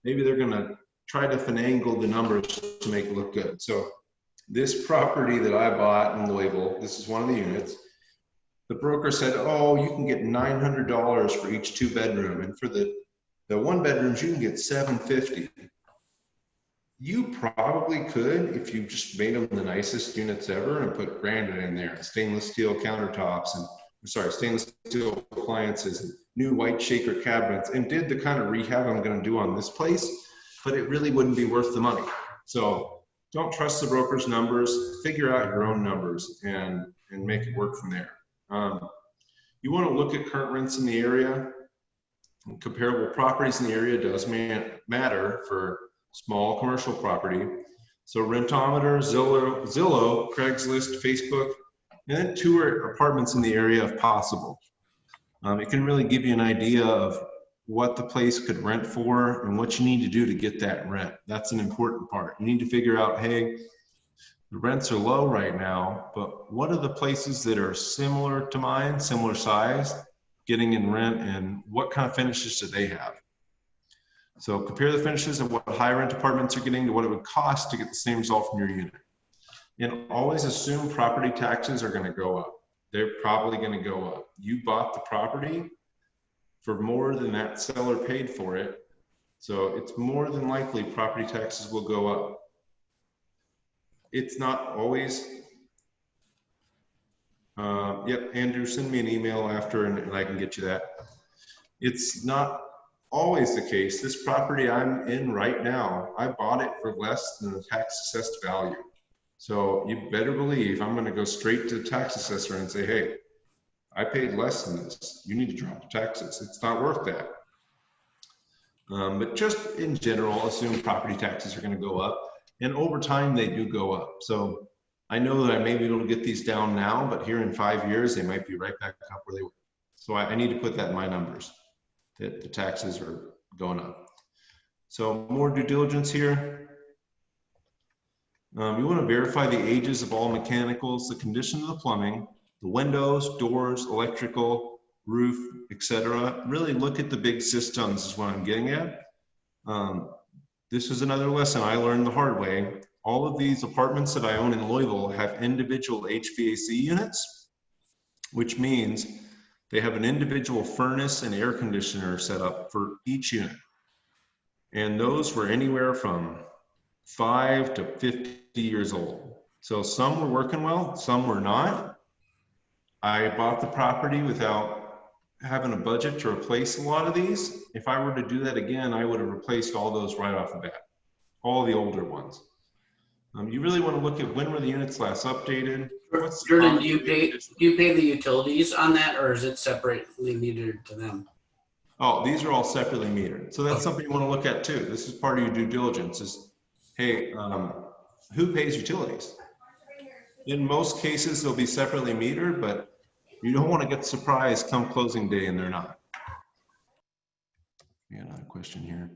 maybe they're going to try to finagle the numbers to make it look good. So this property that I bought in Louisville, this is one of the units. The broker said, oh, you can get $900 for each 2-bedroom. And for the 1-bedrooms, you can get $750. You probably could if you just made them the nicest units ever and put granite in there, stainless steel countertops and stainless steel appliances and new white shaker cabinets, and did the kind of rehab I'm going to do on this place, but it really wouldn't be worth the money. So don't trust the broker's numbers, figure out your own numbers and make it work from there. You want to look at current rents in the area. Comparable properties in the area does matter for small commercial property. So Rentometer, Zillow, Craigslist, Facebook, and then tour apartments in the area if possible. It can really give you an idea of what the place could rent for and what you need to do to get that rent. That's an important part. You need to figure out, hey, the rents are low right now, but what are the places that are similar to mine, similar size, getting in rent, and what kind of finishes do they have? So compare the finishes of what high rent apartments are getting to what it would cost to get the same result from your unit. And always assume property taxes are going to go up. They're probably going to go up. You bought the property for more than that seller paid for it. So it's more than likely property taxes will go up. It's not always Yep, Andrew, send me an email after and I can get you that. It's not always the case. This property I'm in right now, I bought it for less than the tax assessed value. So you better believe I'm going to go straight to the tax assessor and say, hey, I paid less than this. You need to drop the taxes. It's not worth that. But just in general, assume property taxes are going to go up. And over time, they do go up. So I know that I may be able to get these down now, but here in 5 years, they might be right back up where they were. So I need to put that in my numbers, that the taxes are going up. So more due diligence here. You want to verify the ages of all mechanicals, the condition of the plumbing, the windows, doors, electrical, roof, etc. Really look at the big systems is what I'm getting at. This is another lesson I learned the hard way. All of these apartments that I own in Louisville have individual HVAC units, which means they have an individual furnace and air conditioner set up for each unit. And those were anywhere from 5 to 50 years old. So some were working well, some were not. I bought the property without having a budget to replace a lot of these. If I were to do that again, I would have replaced all those right off the bat, all the older ones. You really want to look at when were the units last updated. Jordan, do you pay the utilities on that, or is it separately metered to them? Oh, these are all separately metered. So that's something you want to look at too. This is part of your due diligence is, hey, who pays utilities? In most cases, they'll be separately metered, but you don't want to get surprised come closing day and they're not. Yeah, another question here.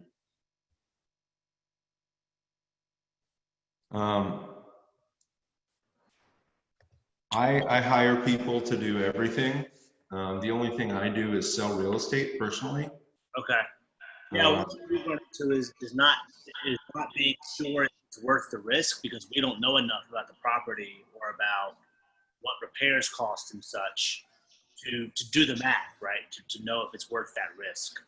I hire people to do everything. The only thing I do is sell real estate personally. Okay. Yeah, what we run into is not being sure it's worth the risk because we don't know enough about the property or about what repairs cost and such to do the math, right? To know if it's worth that risk.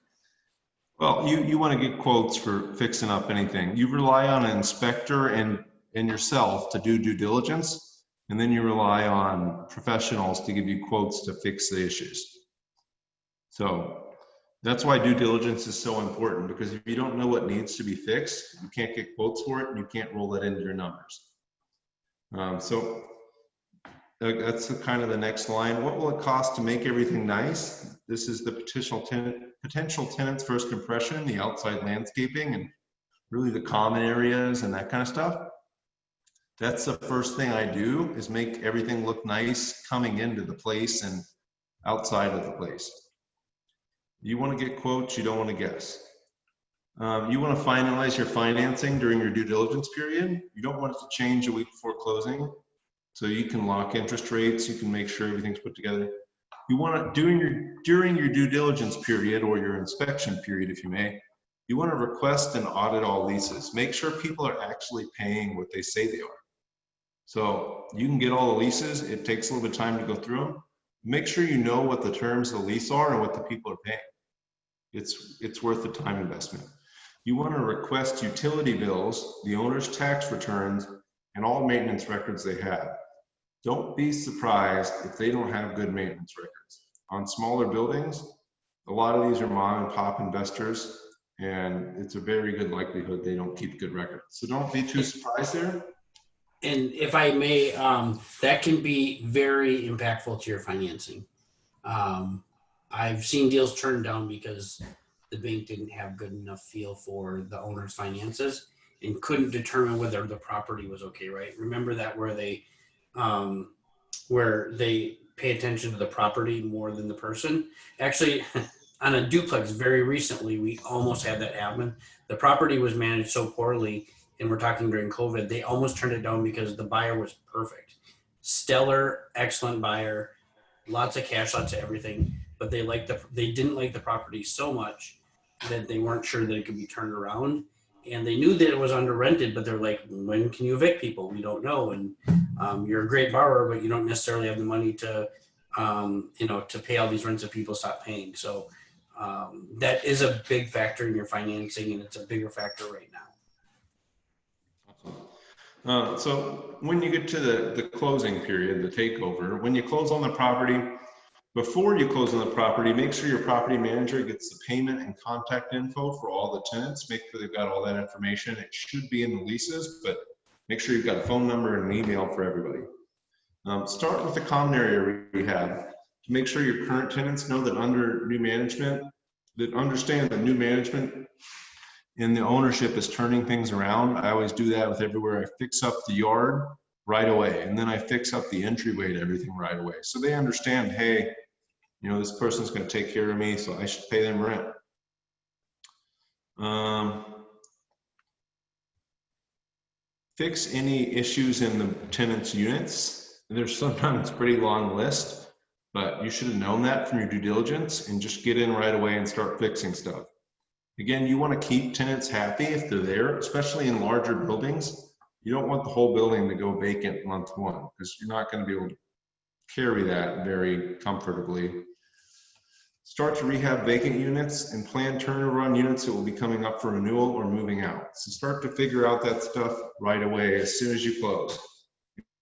Well, you want to get quotes for fixing up anything. You rely on an inspector and yourself to do due diligence, and then you rely on professionals to give you quotes to fix the issues. So that's why due diligence is so important, because if you don't know what needs to be fixed, you can't get quotes for it and you can't roll that into your numbers. So that's kind of the next line. What will it cost to make everything nice? This is the potential tenant's first impression, the outside landscaping, and really the common areas and that kind of stuff. That's the first thing I do, is make everything look nice coming into the place and outside of the place. You want to get quotes, you don't want to guess. You want to finalize your financing during your due diligence period. You don't want it to change a week before closing. So you can lock interest rates, you can make sure everything's put together. You want to, during your due diligence period or your inspection period, if you may, you want to request and audit all leases. Make sure people are actually paying what they say they are. So you can get all the leases, it takes a little bit of time to go through them. Make sure you know what the terms of the lease are and what the people are paying. It's worth the time investment. You want to request utility bills, the owner's tax returns, and all maintenance records they have. Don't be surprised if they don't have good maintenance records. On smaller buildings, a lot of these are mom and pop investors, and it's a very good likelihood they don't keep good records. So don't be too surprised there. And if I may, that can be very impactful to your financing. I've seen deals turned down because the bank didn't have good enough feel for the owner's finances and couldn't determine whether the property was okay, right? Remember that where they pay attention to the property more than the person. Actually, on a duplex very recently, we almost had that happen. The property was managed so poorly, and we're talking during COVID, they almost turned it down because the buyer was perfect. Stellar, excellent buyer, lots of cash, lots of everything, but they didn't like the property so much that they weren't sure that it could be turned around. And they knew that it was under rented, but they're like, when can you evict people? We don't know. And you're a great borrower, but you don't necessarily have the money to, to pay all these rents that people stop paying. So that is a big factor in your financing, and it's a bigger factor right now. So when you get to the closing period, the takeover, when you close on the property, before you close on the property, make sure your property manager gets the payment and contact info for all the tenants. Make sure they've got all that information. It should be in the leases, but make sure you've got a phone number and an email for everybody. Start with the common area rehab to make sure your current tenants know that under new management, that understand that new management and the ownership is turning things around. I always do that with everywhere. I fix up the yard right away, and then I fix up the entryway to everything right away. So they understand, hey, you know, this person's going to take care of me, so I should pay them rent. Fix any issues in the tenants' units. There's sometimes a pretty long list, but you should have known that from your due diligence and just get in right away and start fixing stuff. Again, you want to keep tenants happy if they're there, especially in larger buildings. You don't want the whole building to go vacant month one, because you're not going to be able to carry that very comfortably. Start to rehab vacant units and plan turnover on units that will be coming up for renewal or moving out. So start to figure out that stuff right away as soon as you close.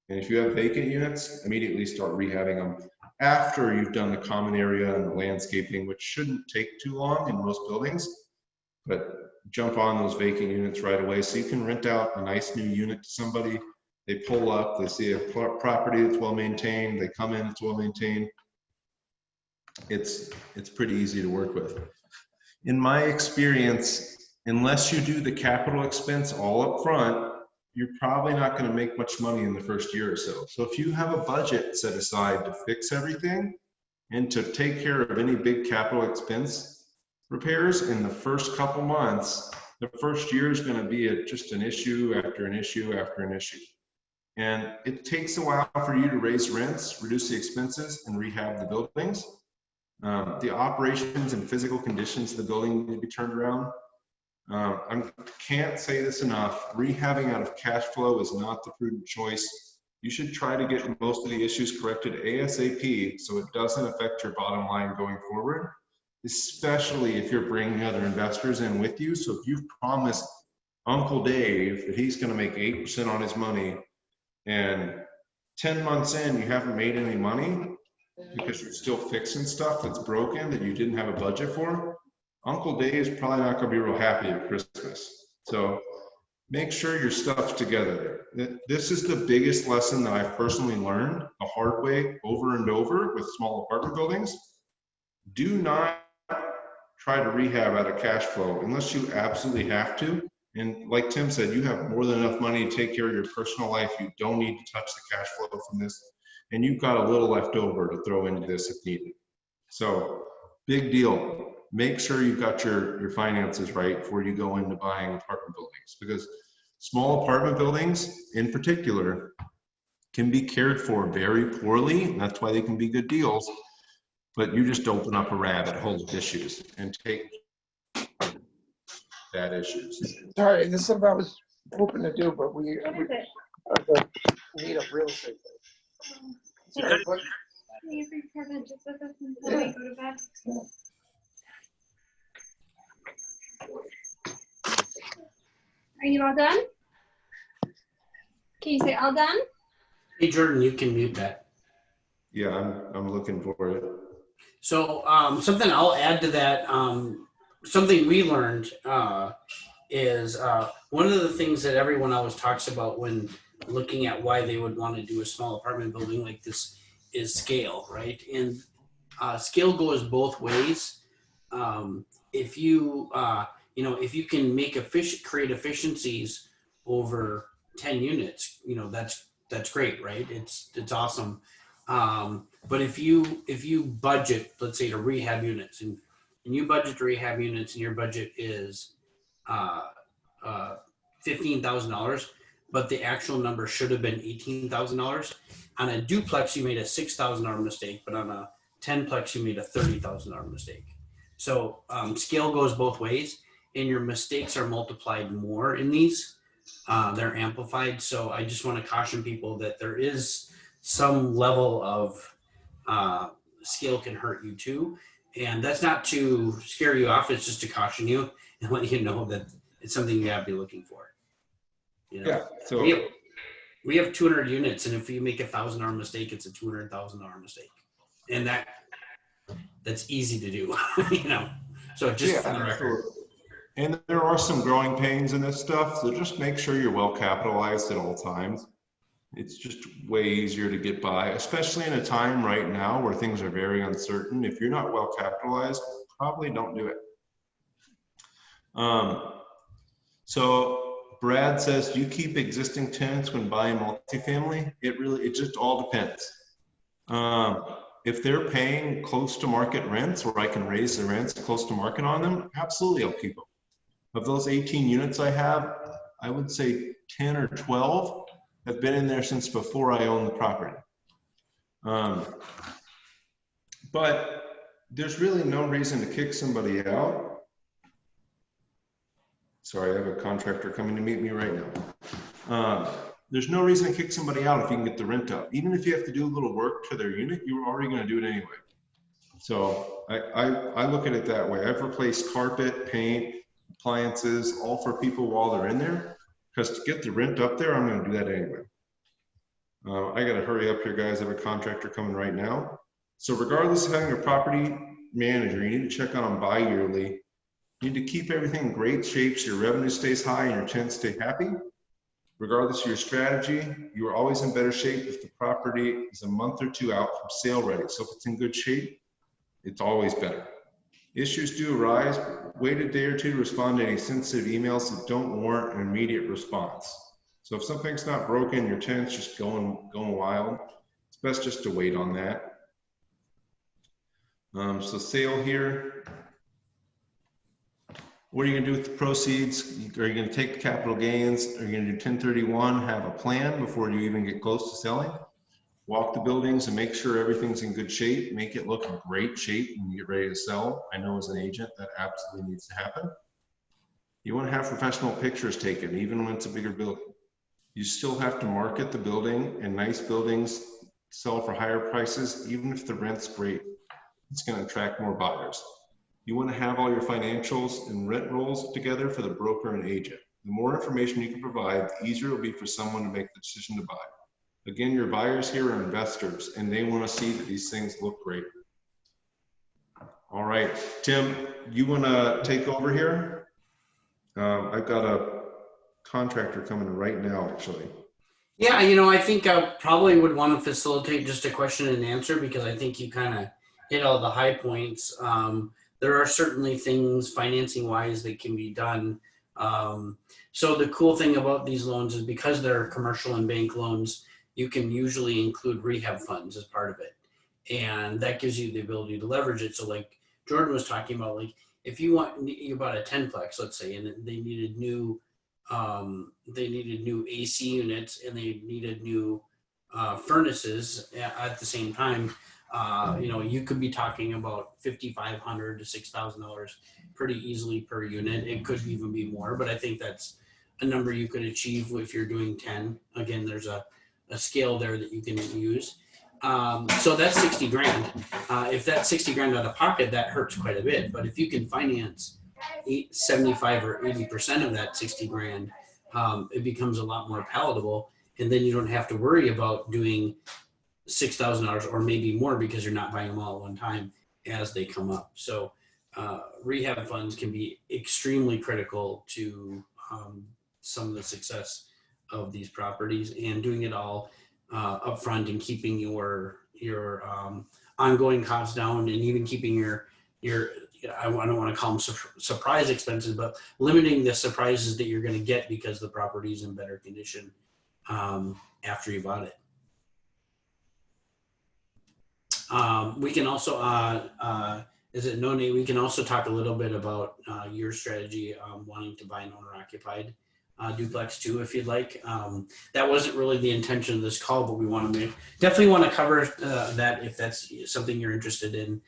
And if you have vacant units, immediately start rehabbing them after you've done the common area and the landscaping, which shouldn't take too long in most buildings. But jump on those vacant units right away so you can rent out a nice new unit to somebody. They pull up, they see a property that's well maintained, they come in, it's well maintained. It's pretty easy to work with. In my experience, unless you do the capital expense all up front, you're probably not going to make much money in the first year or so. So if you have a budget set aside to fix everything and to take care of any big capital expense repairs in the first couple months, the first year is going to be just an issue after an issue after an issue. And it takes a while for you to raise rents, reduce the expenses, and rehab the buildings. The operations and physical conditions of the building need to be turned around. I can't say this enough. Rehabbing out of cash flow is not the prudent choice. You should try to get most of the issues corrected ASAP so it doesn't affect your bottom line going forward, especially if you're bringing other investors in with you. So if you've promised Uncle Dave that he's going to make 8% on his money and 10 months in you haven't made any money because you're still fixing stuff that's broken that you didn't have a budget for, Uncle Dave is probably not going to be real happy at Christmas. So make sure your stuff's together there. This is the biggest lesson that I've personally learned the hard way over and over with small apartment buildings. Do not try to rehab out of cash flow unless you absolutely have to. And like Tim said, you have more than enough money to take care of your personal life. You don't need to touch the cash flow from this. And you've got a little left over to throw into this if needed. So big deal. Make sure you've got your finances right before you go into buying apartment buildings, because small apartment buildings in particular can be cared for very poorly. And that's why they can be good deals. But you just open up a rabbit hole of issues and take bad issues. Sorry, this is something I was hoping to do, but we need a real estate. Sorry, but, Are you all done? Can you say all done? Hey, Jordan, you can mute that. Yeah, I'm looking for it. So something I'll add to that, something we learned is one of the things that everyone always talks about when looking at why they would want to do a small apartment building like this is scale, right? And scale goes both ways. If you if you can create efficiencies over 10 units, that's great, right? It's awesome. But if you budget, let's say, to rehab units, and you budget to rehab units, and your budget is $15,000, but the actual number should have been $18,000. On a duplex, you made a $6,000 mistake, but on a 10plex, you made a $30,000 mistake. So scale goes both ways, and your mistakes are multiplied more in these. They're amplified. So I just want to caution people that there is some level of scale can hurt you too. And that's not to scare you off. It's just to caution you and let you know that it's something you have to be looking for. Yeah. So We have 200 units, and if you make $1,000 mistake, it's a $200,000 mistake, and that's easy to do, you know. So just for the record. And there are some growing pains in this stuff, so just make sure you're well capitalized at all times. It's just way easier to get by, especially in a time right now where things are very uncertain. If you're not well capitalized, probably don't do it. So Brad says, do you keep existing tenants when buying multifamily? It just all depends. If they're paying close to market rents, or I can raise the rents close to market on them, absolutely I'll keep them. Of those 18 units I have, I would say 10 or 12 have been in there since before I owned the property. But there's really no reason to kick somebody out. Sorry, I have a contractor coming to meet me right now. There's no reason to kick somebody out if you can get the rent up. Even if you have to do a little work to their unit, you're already going to do it anyway. So I look at it that way. I've replaced carpet, paint, appliances, all for people while they're in there, because to get the rent up there, I'm going to do that anyway. I got to hurry up here, guys. I have a contractor coming right now. So regardless of having a property manager, you need to check on them bi-yearly. You need to keep everything in great shape so your revenue stays high and your tenants stay happy. Regardless of your strategy, you are always in better shape if the property is a month or two out from sale ready. So if it's in good shape, it's always better. Issues do arise. Wait a day or two to respond to any sensitive emails that don't warrant an immediate response. So if something's not broken, your tenant's just going wild, it's best just to wait on that. So sale here. What are you gonna do with the proceeds? Are you gonna take the capital gains? Are you gonna do 1031, have a plan before you even get close to selling? Walk the buildings and make sure everything's in good shape. Make it look in great shape when you get ready to sell. I know as an agent that absolutely needs to happen. You wanna have professional pictures taken, even when it's a bigger building. You still have to market the building, and nice buildings sell for higher prices. Even if the rent's great, it's gonna attract more buyers. You want to have all your financials and rent rolls together for the broker and agent. The more information you can provide, the easier it will be for someone to make the decision to buy. Again, your buyers here are investors, and they want to see that these things look great. All right, Tim, you want to take over here? I've got a contractor coming right now, actually. Yeah, you know, I think I probably would want to facilitate just a question and answer, because I think you kind of hit all the high points. There are certainly things financing wise that can be done. So the cool thing about these loans is because they're commercial and bank loans, you can usually include rehab funds as part of it. And that gives you the ability to leverage it. So like Jordan was talking about, like if you bought a 10-plex, let's say, and they needed new AC units and they needed new furnaces at the same time. You know, you could be talking about $5,500 to $6,000 pretty easily per unit. It could even be more, but I think that's a number you could achieve if you're doing 10. Again, there's a scale there that you can use. So that's 60 grand. If that's 60 grand out of pocket, that hurts quite a bit. But if you can finance 75 or 80% of that 60 grand, it becomes a lot more palatable. And then you don't have to worry about doing $6,000 or maybe more, because you're not buying them all at one time as they come up. So rehab funds can be extremely critical to some of the success of these properties, and doing it all upfront and keeping your ongoing costs down, and even keeping your I don't want to call them surprise expenses, but limiting the surprises that you're going to get because the property is in better condition after you bought it. We can also, we can also talk a little bit about your strategy wanting to buy an owner-occupied duplex too, if you'd like. That wasn't really the intention of this call, but we want to definitely want to cover that if that's something you're interested in.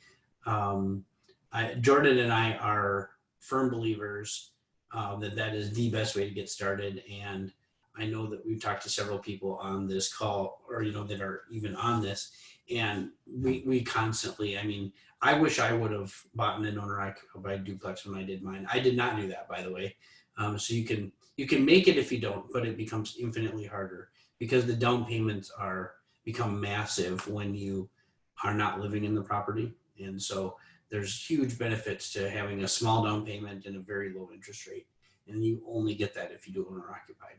Jordan and I are firm believers that is the best way to get started. And I know that we've talked to several people on this call, or, you know, that are even on this. And we constantly, I mean, I wish I would have bought an owner-occupied duplex when I did mine. I did not do that, by the way. So you can make it if you don't, but it becomes infinitely harder. because the down payments become massive when you are not living in the property. And so there's huge benefits to having a small down payment and a very low interest rate. And you only get that if you do owner occupied.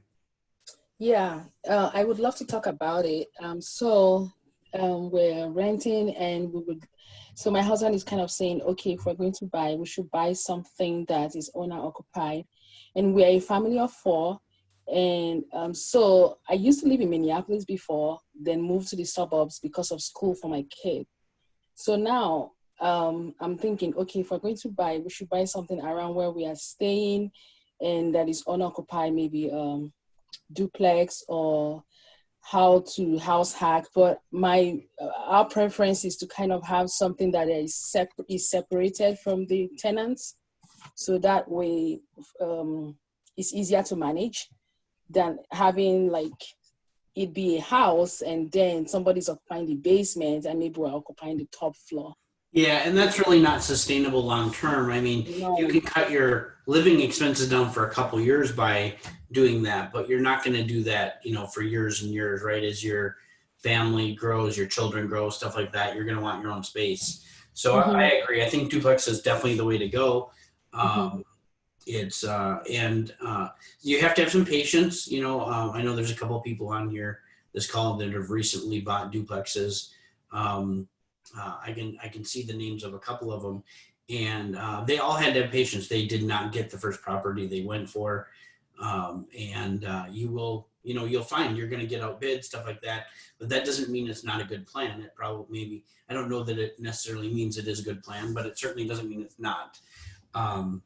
Yeah, I would love to talk about it. We're renting and so my husband is kind of saying, okay, if we're going to buy, we should buy something that is owner occupied. And we're a family of 4. And so I used to live in Minneapolis before, then moved to the suburbs because of school for my kid. So now I'm thinking, okay, if we're going to buy, we should buy something around where we are staying and that is owner occupied, maybe duplex or how to house hack. But our preference is to kind of have something that is separated from the tenants, so that way it's easier to manage than having like it be a house and then somebody's occupying the basement and maybe we're occupying the top floor. Yeah, and that's really not sustainable long term. I mean, you can cut your living expenses down for a couple years by doing that, but you're not going to do that, for years and years, right? As your family grows, your children grow, stuff like that, you're going to want your own space. So I agree. I think duplex is definitely the way to go. It's you have to have some patience. I know there's a couple of people on here this call that have recently bought duplexes. I can see the names of a couple of them, and they all had to have patience. They did not get the first property they went for, you'll find you're going to get outbid, stuff like that. But that doesn't mean it's not a good plan. It probably I don't know that it necessarily means it is a good plan, but it certainly doesn't mean it's not. So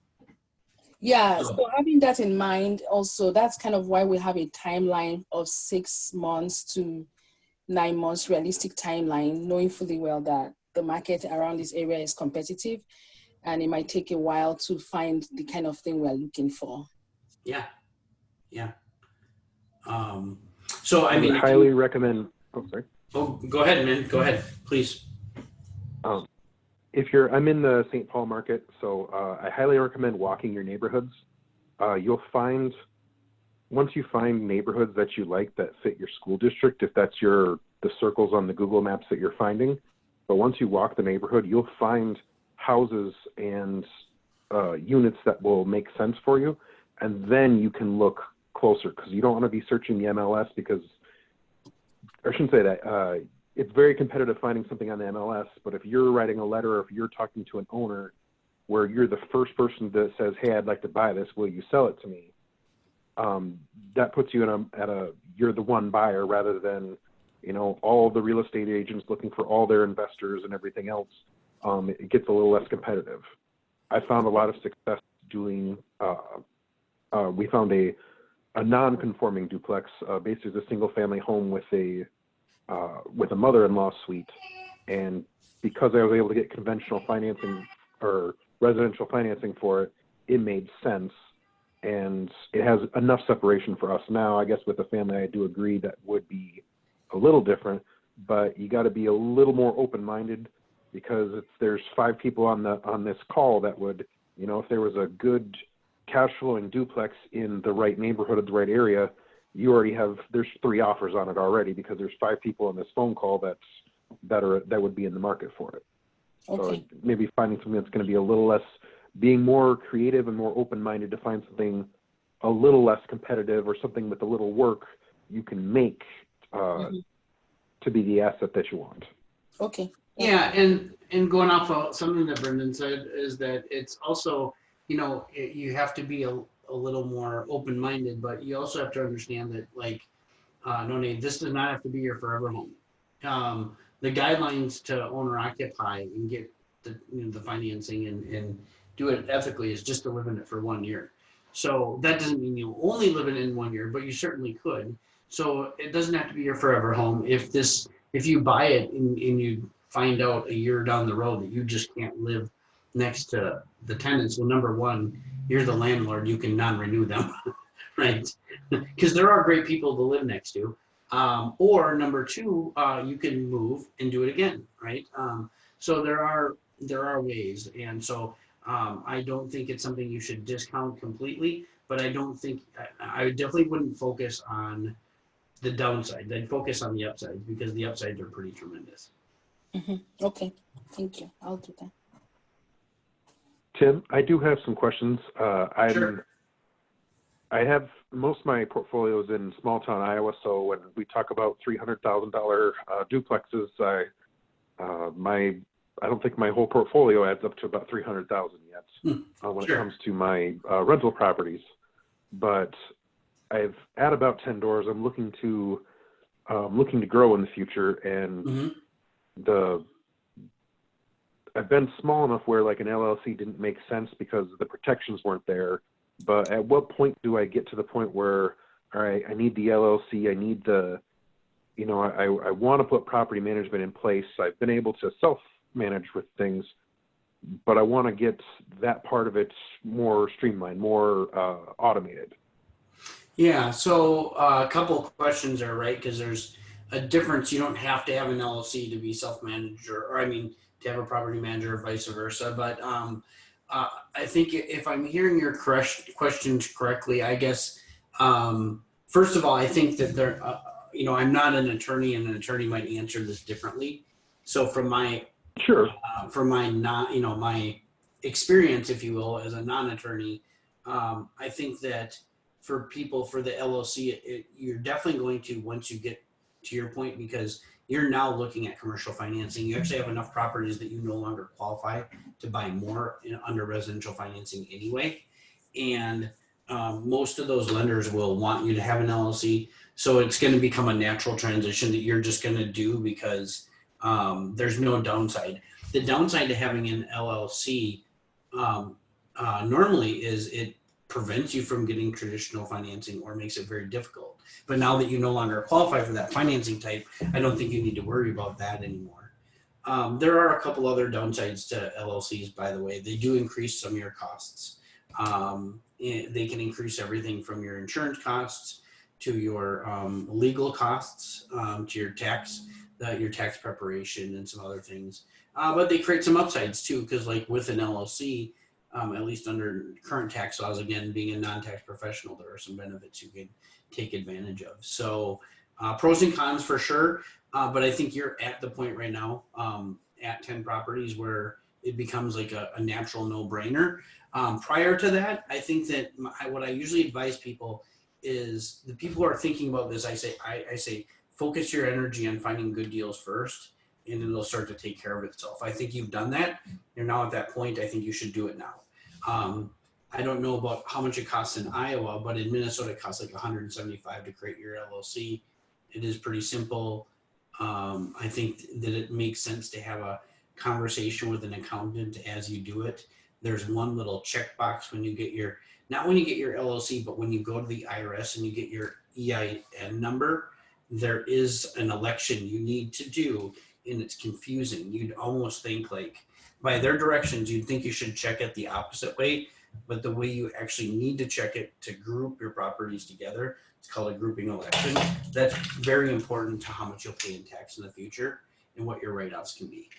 having that in mind, also that's kind of why we have a timeline of 6 months to 9 months, realistic timeline, knowing fully well that the market around this area is competitive and it might take a while to find the kind of thing we're looking for. Yeah. So I would highly recommend. Oh, sorry. Oh, go ahead, man. Go ahead, please. I'm in the St. Paul market, so I highly recommend walking your neighborhoods. You'll find, once you find neighborhoods that you like that fit your school district, if that's the circles on the Google Maps that you're finding, but once you walk the neighborhood, you'll find houses and units that will make sense for you, and then you can look closer, because you don't want to be searching the MLS, because, or I shouldn't say that, it's very competitive finding something on the MLS, but if you're writing a letter or if you're talking to an owner where you're the first person that says, hey, I'd like to buy this, will you sell it to me? That puts you you're the one buyer rather than, all the real estate agents looking for all their investors and everything else. It gets a little less competitive. I found a lot of success doing, we found a non-conforming duplex, basically a single family home with a mother-in-law suite, and because I was able to get conventional financing or residential financing for it, it made sense, and it has enough separation for us. Now, I guess with the family, I do agree that would be a little different, but you got to be a little more open-minded, because there's 5 people on this call that would, if there was a good cash flowing duplex in the right neighborhood of the right area, you already there's 3 offers on it already, because there's 5 people on this phone call that would be in the market for it. Okay. So maybe finding something that's going to be a little less, being more creative and more open-minded to find something a little less competitive, or something with a little work you can make to be the asset that you want. Okay. Yeah, and going off of something that Brendan said is that it's also, you have to be a little more open-minded, but you also have to understand that, this does not have to be your forever home. The guidelines to owner occupy and get the financing and do it ethically is just to live in it for 1 year. So that doesn't mean you only live in it in 1 year, but you certainly could. So it doesn't have to be your forever home. If you buy it and you find out a year down the road that you just can't live next to the tenants, well, number one, you're the landlord, you can non-renew them, right? Because there are great people to live next to. Or number two, you can move and do it again, right? So there are ways, and so I don't think it's something you should discount completely, but I definitely wouldn't focus on the downside. I'd focus on the upsides because the upsides are pretty tremendous. Okay, thank you. I'll do that. Tim, I do have some questions. Sure. I have most of my portfolios in small town Iowa, so when we talk about $300,000 duplexes, I don't think my whole portfolio adds up to about 300,000 yet when it comes to my rental properties. But I've at about 10 doors. I'm looking to grow in the future, and I've been small enough where like an LLC didn't make sense because the protections weren't there. But at what point do I get to the point where, all right, I need the LLC, I need the, I want to put property management in place. I've been able to self-manage with things, but I want to get that part of it more streamlined, more automated. Yeah, so a couple of questions are right because there's a difference. You don't have to have an LLC to be self-managed, or I mean, to have a property manager, or vice versa. But I think if I'm hearing your questions correctly, I guess first of all, I think that there, I'm not an attorney, and an attorney might answer this differently. So from my my experience, if you will, as a non-attorney, I think that for the LLC, you're definitely going to, once you get to your point, because you're now looking at commercial financing. You actually have enough properties that you no longer qualify to buy more under residential financing anyway. And most of those lenders will want you to have an LLC. So it's going to become a natural transition that you're just going to do because there's no downside. The downside to having an LLC normally is it prevents you from getting traditional financing or makes it very difficult. But now that you no longer qualify for that financing type, I don't think you need to worry about that anymore. There are a couple other downsides to LLCs, by the way. They do increase some of your costs. They can increase everything from your insurance costs to your legal costs, to your tax preparation and some other things. But they create some upsides too, because like with an LLC, at least under current tax laws, again, being a non-tax professional, there are some benefits you can take advantage of. So pros and cons for sure. But I think you're at the point right now at 10 properties where it becomes like a natural no-brainer. Prior to that, I think that what I usually advise people is the people who are thinking about this, I say, focus your energy on finding good deals first, and it'll start to take care of itself. I think you've done that. You're now at that point. I think you should do it now. I don't know about how much it costs in Iowa, but in Minnesota, it costs like $175 to create your LLC. It is pretty simple. I think that it makes sense to have a conversation with an accountant as you do it. There's one little checkbox when you get not when you get your LLC, but when you go to the IRS and you get your EIN number, there is an election you need to do, and it's confusing. You'd almost think like by their directions, you'd think you should check it the opposite way, but the way you actually need to check it to group your properties together, it's called a grouping election. That's very important to how much you'll pay in tax in the future and what your write-offs can be.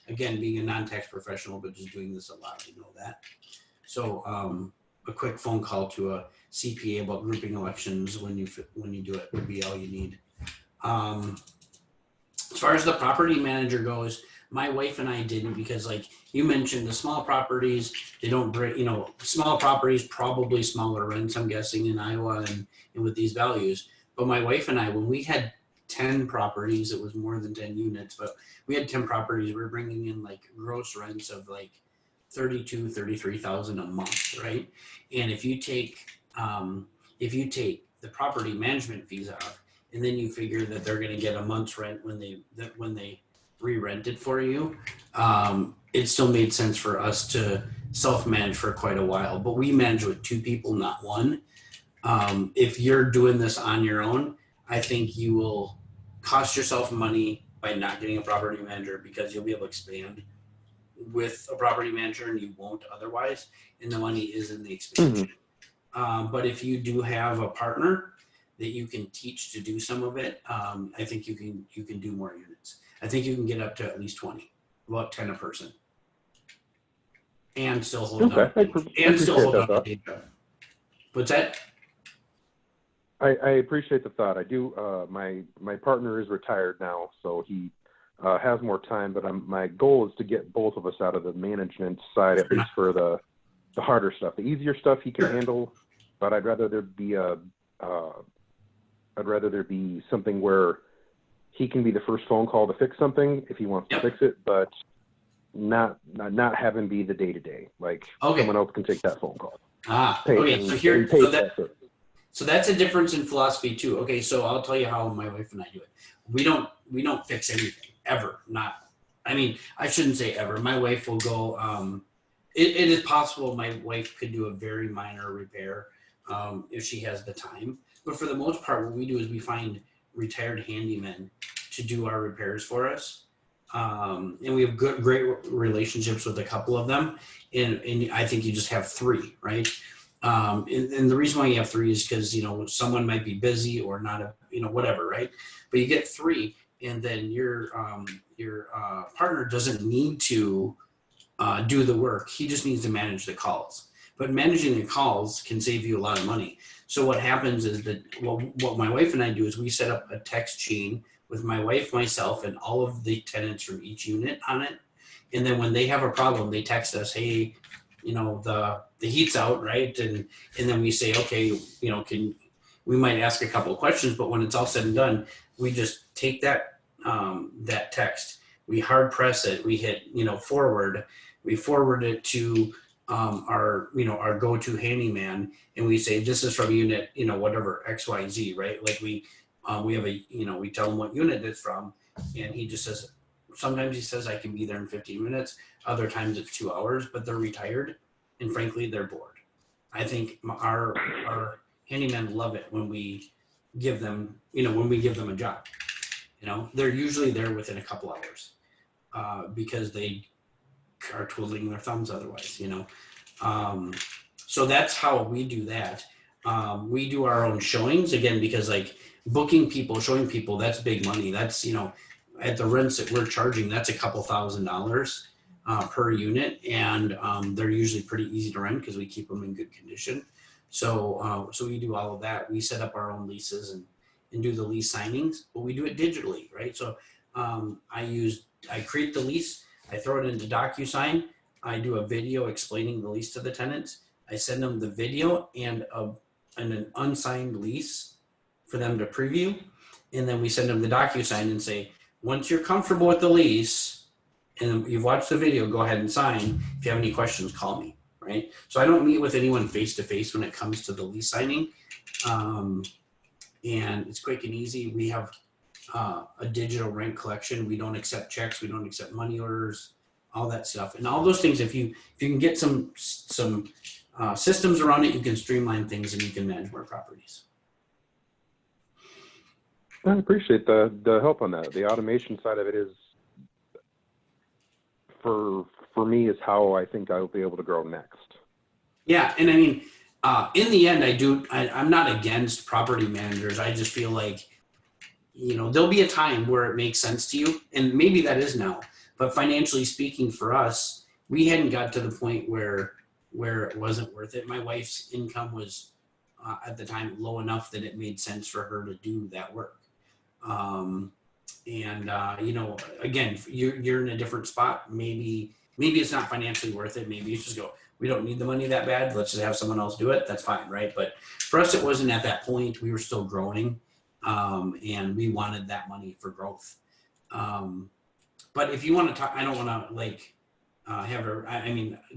Again, being a non-tax professional, but just doing this a lot, you know that. So a quick phone call to a CPA about grouping elections when you do it would be all you need. As far as the property manager goes, my wife and I didn't, because like you mentioned, the small properties, they don't break, small properties, probably smaller rents, I'm guessing, in Iowa and with these values. But my wife and I, when we had 10 properties, it was more than 10 units, but we had 10 properties, we were bringing in like gross rents of like $33,000 a month, right? And if you take the property management fees off, and then you figure that they're going to get a month's rent when they re-rent it for you, it still made sense for us to self-manage for quite a while. But we manage with 2 people, not 1. If you're doing this on your own, I think you will cost yourself money by not getting a property manager, because you'll be able to expand with a property manager and you won't otherwise, and the money is in the expansion. But if you do have a partner that you can teach to do some of it, I think you can do more units. I think you can get up to at least 20, about 10 a person, and still hold on. And still hold on to day job. What's that? I appreciate the thought. I do. My partner is retired now, so he has more time. But my goal is to get both of us out of the management side, at least for the harder stuff. The easier stuff he can handle, but I'd rather there be something where he can be the first phone call to fix something if he wants to fix it, but not have him be the day-to-day. Like someone else can take that phone call. So that's a difference in philosophy too. Okay, so I'll tell you how my wife and I do it. We don't fix anything ever. I shouldn't say ever. My wife will go. It is possible my wife could do a very minor repair if she has the time. But for the most part, what we do is we find retired handymen to do our repairs for us. And we have great relationships with a couple of them. And I think you just have three, right? And the reason why you have three is because, someone might be busy or not, whatever, right? But you get three, and then your partner doesn't need to do the work. He just needs to manage the calls. But managing the calls can save you a lot of money. So what happens is that what my wife and I do is we set up a text chain with my wife, myself, and all of the tenants from each unit on it. And then when they have a problem, they text us, hey, the heat's out, right? And then we say, okay, we might ask a couple of questions, but when it's all said and done, we just take that text, we hard press it, we hit forward, we forward it to our go-to handyman, and we say this is from unit whatever XYZ, right? Like we have we tell him what unit it's from, and he just says, sometimes he says I can be there in 15 minutes, other times it's 2 hours, but they're retired and frankly they're bored. I think our handymen love it when we give them a job. They're usually there within a couple hours because they are twiddling their thumbs otherwise. So that's how we do that. We do our own showings again because like booking people, showing people, that's big money. That's at the rents that we're charging, that's a couple $1,000s per unit, and they're usually pretty easy to rent because we keep them in good condition. So we do all of that. We set up our own leases and do the lease signings, but we do it digitally, right? So I create the lease, I throw it into DocuSign, I do a video explaining the lease to the tenants, I send them the video and an unsigned lease for them to preview, and then we send them the DocuSign and say, once you're comfortable with the lease and you've watched the video, go ahead and sign. If you have any questions, call me, right? So I don't meet with anyone face-to-face when it comes to the lease signing. And it's quick and easy. We have a digital rent collection. We don't accept checks. We don't accept money orders, all that stuff. And all those things, if you can get some systems around it, you can streamline things and you can manage more properties. I appreciate the help on that. The automation side of it is, for me, is how I think I'll be able to grow next. Yeah, and I mean, in the end, I'm not against property managers. I just feel like, there'll be a time where it makes sense to you, and maybe that is now. But financially speaking, for us, we hadn't got to the point where it wasn't worth it. My wife's income was at the time low enough that it made sense for her to do that work. Again, you're in a different spot. Maybe it's not financially worth it. Maybe you just go, we don't need the money that bad. Let's just have someone else do it. That's fine, right? But for us, it wasn't at that point. We were still growing, and we wanted that money for growth. But if you want to talk, I don't want to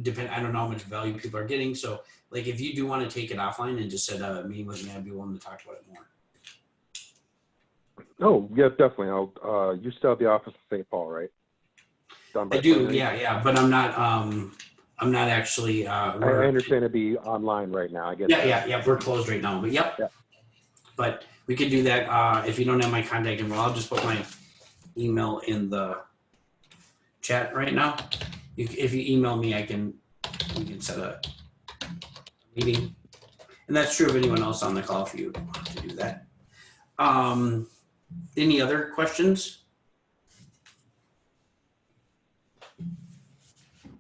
depend. I don't know how much value people are getting. So like, if you do want to take it offline and just set a meeting with me, I'd be willing to talk about it more. Oh, yeah, definitely. You still have the office in St. Paul, right? I do, yeah, but I'm not actually. I understand it'd be online right now. I guess. Yeah. We're closed right now, but yep. Yeah. But we could do that. If you don't have my contact info, I'll just put my email in the chat right now. If you email me, we can set a meeting, and that's true of anyone else on the call if you want to do that. Any other questions?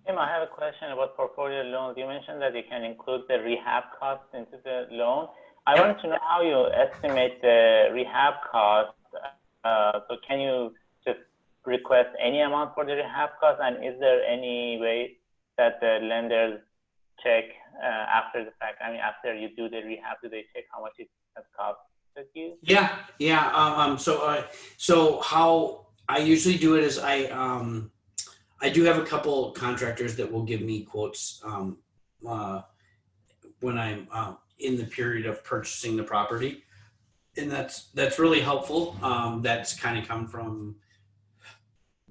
Tim, I have a question about portfolio loans. You mentioned that you can include the rehab costs into the loan. I wanted to know how you estimate the rehab cost. So can you just request any amount for the rehab cost? And is there any way that the lenders check after the fact? I mean, after you do the rehab, do they check how much it has costed you? Yeah. So how I usually do it is I do have a couple contractors that will give me quotes when I'm in the period of purchasing the property, and that's really helpful. That's kind of come from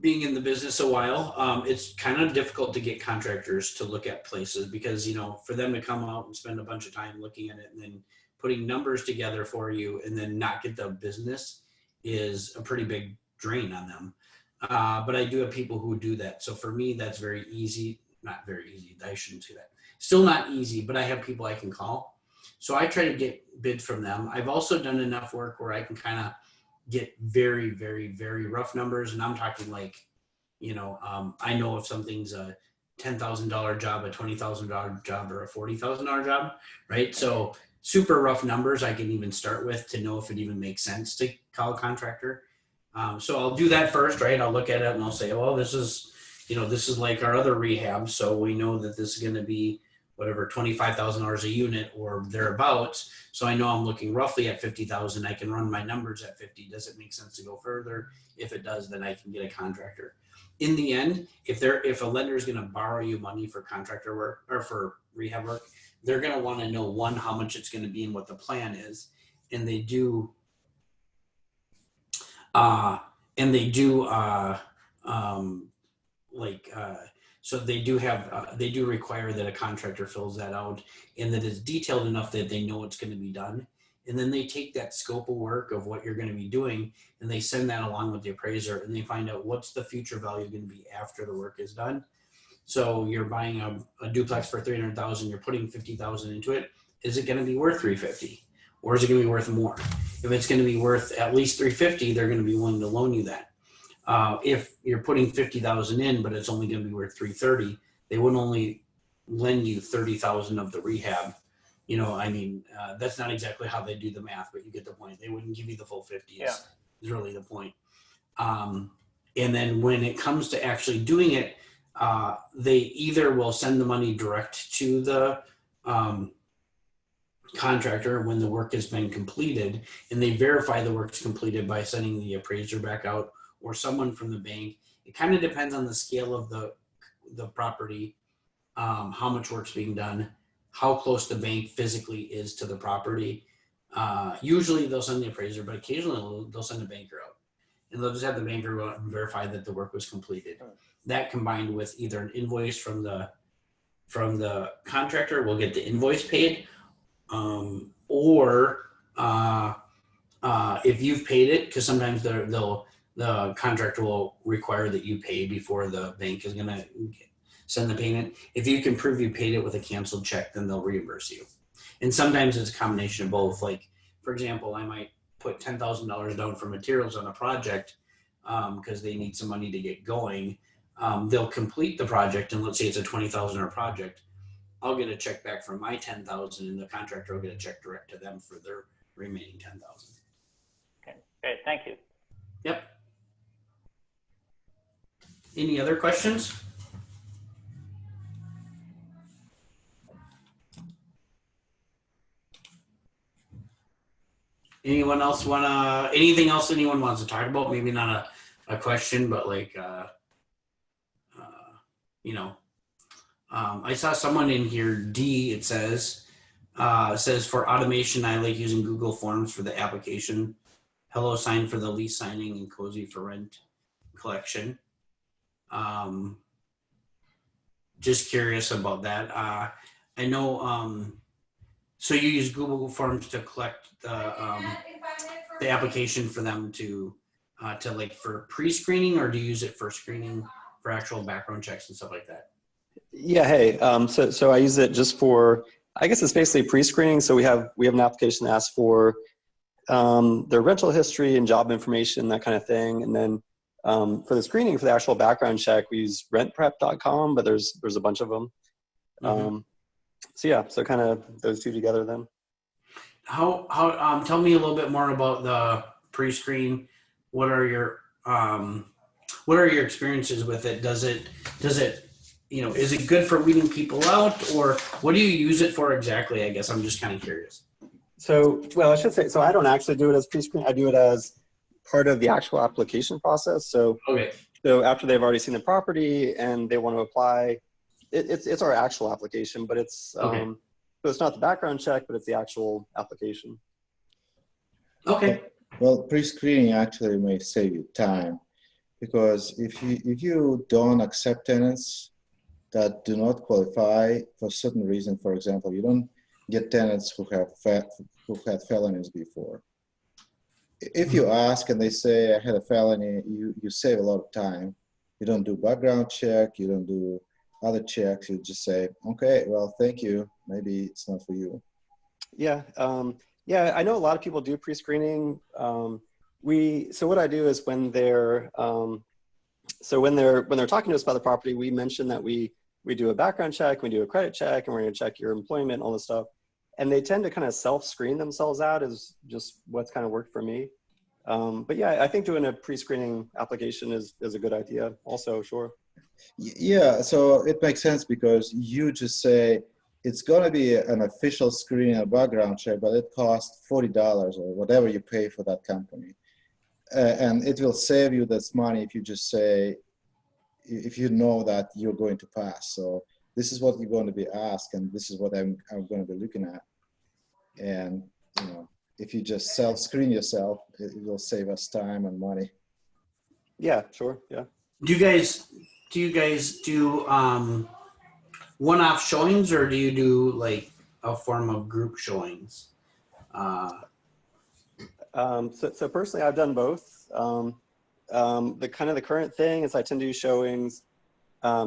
being in the business a while. It's kind of difficult to get contractors to look at places because, you know, for them to come out and spend a bunch of time looking at it and then putting numbers together for you and then not get the business is a pretty big drain on them. But I do have people who do that. So for me, that's very easy. Not very easy. I shouldn't say that. Still not easy, but I have people I can call. So I try to get bids from them. I've also done enough work where I can kind of get very, very, very rough numbers. And I'm talking like, you know, I know if something's a $10,000 job, a $20,000 job, or a $40,000 job, right? So super rough numbers I can even start with to know if it even makes sense to call a contractor. So I'll do that first, right? I'll look at it and I'll say, well, this is, you know, this is like our other rehab. So we know that this is going to be whatever, $25,000 a unit or thereabouts. So I know I'm looking roughly at 50,000. I can run my numbers at 50. Does it make sense to go further? If it does, then I can get a contractor. In the end, if a lender is going to borrow you money for contractor work or for rehab work, they're going to want to know, one, how much it's going to be and what the plan is. And they do, so they do require that a contractor fills that out and that it's detailed enough that they know it's going to be done. And then they take that scope of work of what you're going to be doing and they send that along with the appraiser and they find out what's the future value going to be after the work is done. So you're buying a duplex for $300,000, you're putting $50,000 into it. Is it going to be worth $350,000 or is it going to be worth more? If it's going to be worth at least $350,000, they're going to be willing to loan you that. If you're putting $50,000 in, but it's only going to be worth $330,000, they wouldn't only lend you $30,000 of the rehab. You know, I mean, that's not exactly how they do the math, but you get the point. They wouldn't give you the full 50. Is really the point. And then when it comes to actually doing it, they either will send the money direct to the contractor when the work has been completed, and they verify the work's completed by sending the appraiser back out or someone from the bank. It kind of depends on the scale of the property, how much work's being done, how close the bank physically is to the property. Usually they'll send the appraiser, but occasionally they'll send a banker out. And they'll just have the banker go out and verify that the work was completed. That combined with either an invoice from the contractor, will get the invoice paid, or if you've paid it, because sometimes the contractor will require that you pay before the bank is going to send the payment. If you can prove you paid it with a canceled check, then they'll reimburse you. And sometimes it's a combination of both. Like, for example, I might put $10,000 down for materials on a project because they need some money to get going. They'll complete the project, and let's say it's a $20,000 project. I'll get a check back from my $10,000, and the contractor will get a check direct to them for their remaining $10,000. Okay, great, thank you. Yep. Any other questions? Anyone else anything else anyone wants to talk about? Maybe not a question, but like, you know, I saw someone in here, D, it says for automation, I like using Google Forms for the application, Hello Sign for the lease signing, and Cozy for rent collection. Just curious about that. I know, so you use Google Forms to collect the application for them to like for pre-screening, or do you use it for screening for actual background checks and stuff like that? Yeah, hey, so I use it just for, I guess it's basically pre-screening. So we have an application that asks for their rental history and job information, that kind of thing. And then for the screening, for the actual background check, we use rentprep.com, but there's a bunch of them. So yeah, so kind of those two together then. Tell me a little bit more about the pre-screen. What are your experiences with it? Does it, is it good for weeding people out, or what do you use it for exactly? I guess I'm just kind of curious. So, well, I should say, so I don't actually do it as pre-screen. I do it as part of the actual application process. So, okay. So after they've already seen the property and they want to apply, it's our actual application, but it's okay. So it's not the background check, but it's the actual application. Okay. Well, pre-screening actually may save you time, because if you don't accept tenants that do not qualify for certain reason, for example, you don't get tenants who had felonies before. If you ask and they say, I had a felony, you save a lot of time. You don't do background check, you don't do other checks, you just say, okay, well, thank you, maybe it's not for you. Yeah, yeah, I know a lot of people do pre-screening. So what I do is when they're talking to us about the property, we mention that we do a background check, we do a credit check, and we're going to check your employment and all this stuff. And they tend to kind of self-screen themselves out as just what's kind of worked for me. But yeah, I think doing a pre-screening application is a good idea also, sure. Yeah, so it makes sense because you just say, it's going to be an official screening and background check, but it costs $40 or whatever you pay for that company. And it will save you this money if you just say, if you know that you're going to pass. So this is what you're going to be asked, and this is what I'm going to be looking at. And, if you just self-screen yourself, it will save us time and money. Yeah, sure, yeah. Do you guys do one-off showings, or do you do like a form of group showings? So personally, I've done both. The current thing is I tend to do showings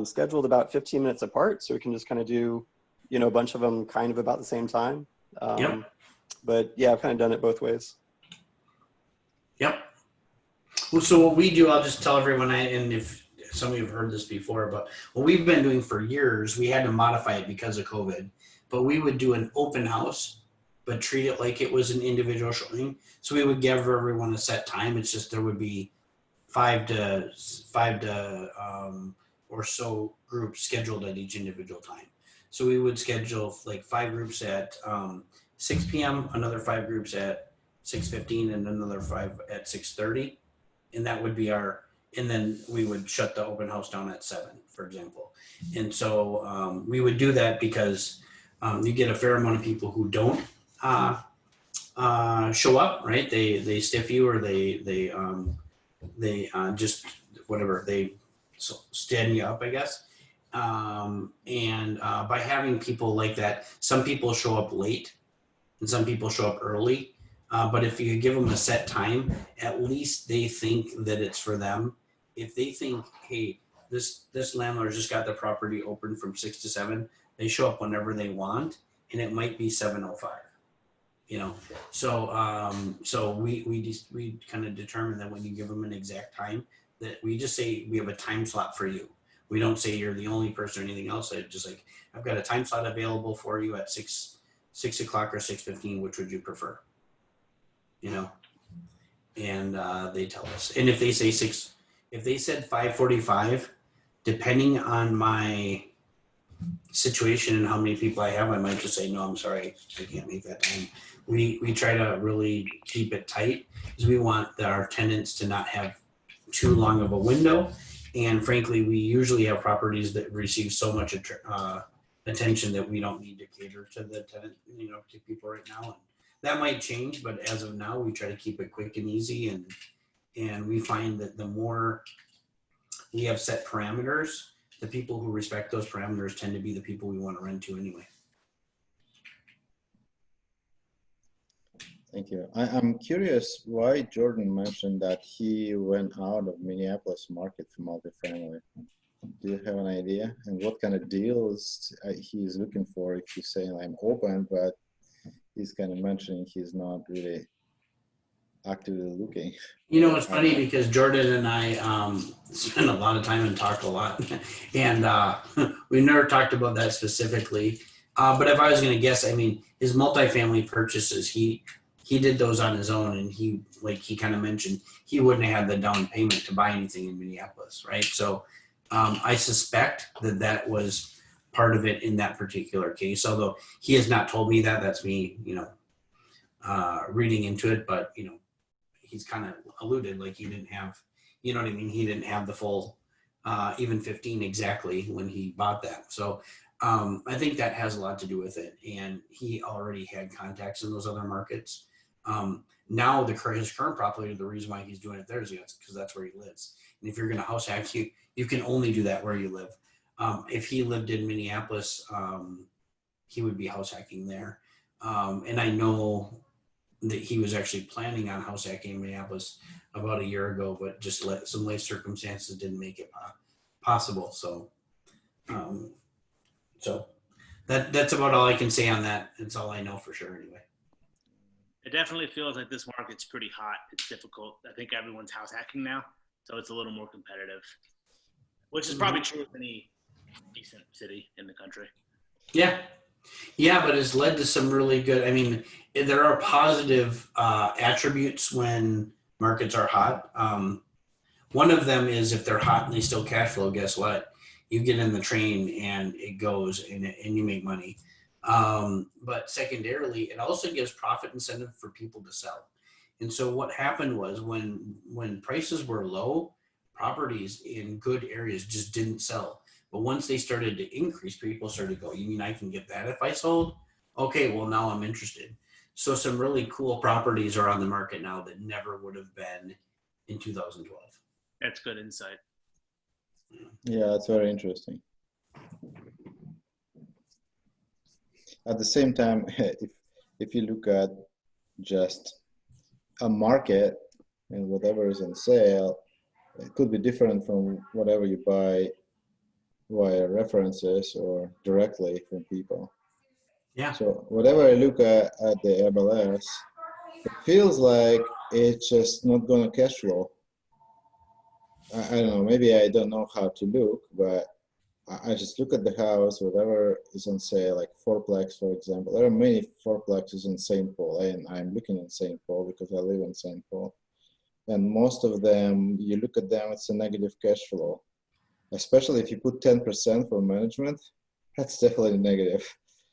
scheduled about 15 minutes apart, so we can just kind of do, a bunch of them kind of about the same time. Yep. But yeah, I've kind of done it both ways. Yep. Well, so what we do, I'll just tell everyone, and if some of you have heard this before, but what we've been doing for years, we had to modify it because of COVID, but we would do an open house, but treat it like it was an individual showing. So we would give everyone a set time. It's just there would be five to or so groups scheduled at each individual time. So we would schedule like 5 groups at 6 p.m., another 5 groups at 6:15, and another 5 at 6:30. And that would be and then we would shut the open house down at 7, for example. And so we would do that because you get a fair amount of people who don't show up, right? They stiff you, or they just whatever, they stand you up, I guess. And by having people like that, some people show up late and some people show up early. But if you give them a set time, at least they think that it's for them. If they think, hey, this landlord just got the property open from 6 to 7, they show up whenever they want, and it might be 7:05. So we kind of determine that when you give them an exact time, that we just say we have a time slot for you. We don't say you're the only person or anything else. It's just like, I've got a time slot available for you at 6 o'clock or 6:15. Which would you prefer? And they tell us. And if they say if they said 5:45, depending on my situation and how many people I have, I might just say, no, I'm sorry, I can't make that time. We try to really keep it tight, because we want our tenants to not have too long of a window. And frankly, we usually have properties that receive so much attention that we don't need to cater to the tenant, to people right now. And that might change, but as of now, we try to keep it quick and easy. And we find that the more we have set parameters, the people who respect those parameters tend to be the people we want to rent to anyway. Thank you. I'm curious why Jordan mentioned that he went out of Minneapolis market for multifamily. Do you have an idea? And what kind of deals he's looking for? If he's saying I'm open, but he's kind of mentioning he's not really actively looking. It's funny because Jordan and I spend a lot of time and talk a lot, and we never talked about that specifically. But if I was going to guess, I mean, his multifamily purchases, he did those on his own, and he, like he kind of mentioned, he wouldn't have had the down payment to buy anything in Minneapolis, right? So I suspect that that was part of it in that particular case. Although he has not told me that. That's me, reading into it. But he's kind of alluded like he didn't have, you know what I mean? He didn't have the full, even 15 exactly when he bought that. So I think that has a lot to do with it. And he already had contacts in those other markets. Now his current property, the reason why he's doing it there is because that's where he lives. And if you're going to house hack, you can only do that where you live. If he lived in Minneapolis, he would be house hacking there. And I know that he was actually planning on house hacking in Minneapolis about a year ago, but just some life circumstances didn't make it possible. So, that's about all I can say on that. It's all I know for sure anyway. It definitely feels like this market's pretty hot. It's difficult. I think everyone's house hacking now, so it's a little more competitive, which is probably true of any decent city in the country. Yeah, but it's led to some really good, I mean, there are positive attributes when markets are hot. One of them is if they're hot and they still cash flow, guess what? You get in the train and it goes and you make money. But secondarily, it also gives profit incentive for people to sell. And so what happened was when prices were low, properties in good areas just didn't sell. But once they started to increase, people started to go, you mean I can get that if I sold? Okay, well, now I'm interested. So some really cool properties are on the market now that never would have been in 2012. That's good insight. Yeah, that's very interesting. At the same time, if you look at just a market and whatever is on sale, it could be different from whatever you buy via references or directly from people. Yeah. So whatever I look at the MLS, it feels like it's just not going to cash flow. I don't know, maybe I don't know how to look, but I just look at the house, whatever is on sale, like fourplex, for example. There are many fourplexes in St. Paul, and I'm looking at St. Paul because I live in St. Paul. And most of them, you look at them, it's a negative cash flow. Especially if you put 10% for management, that's definitely negative.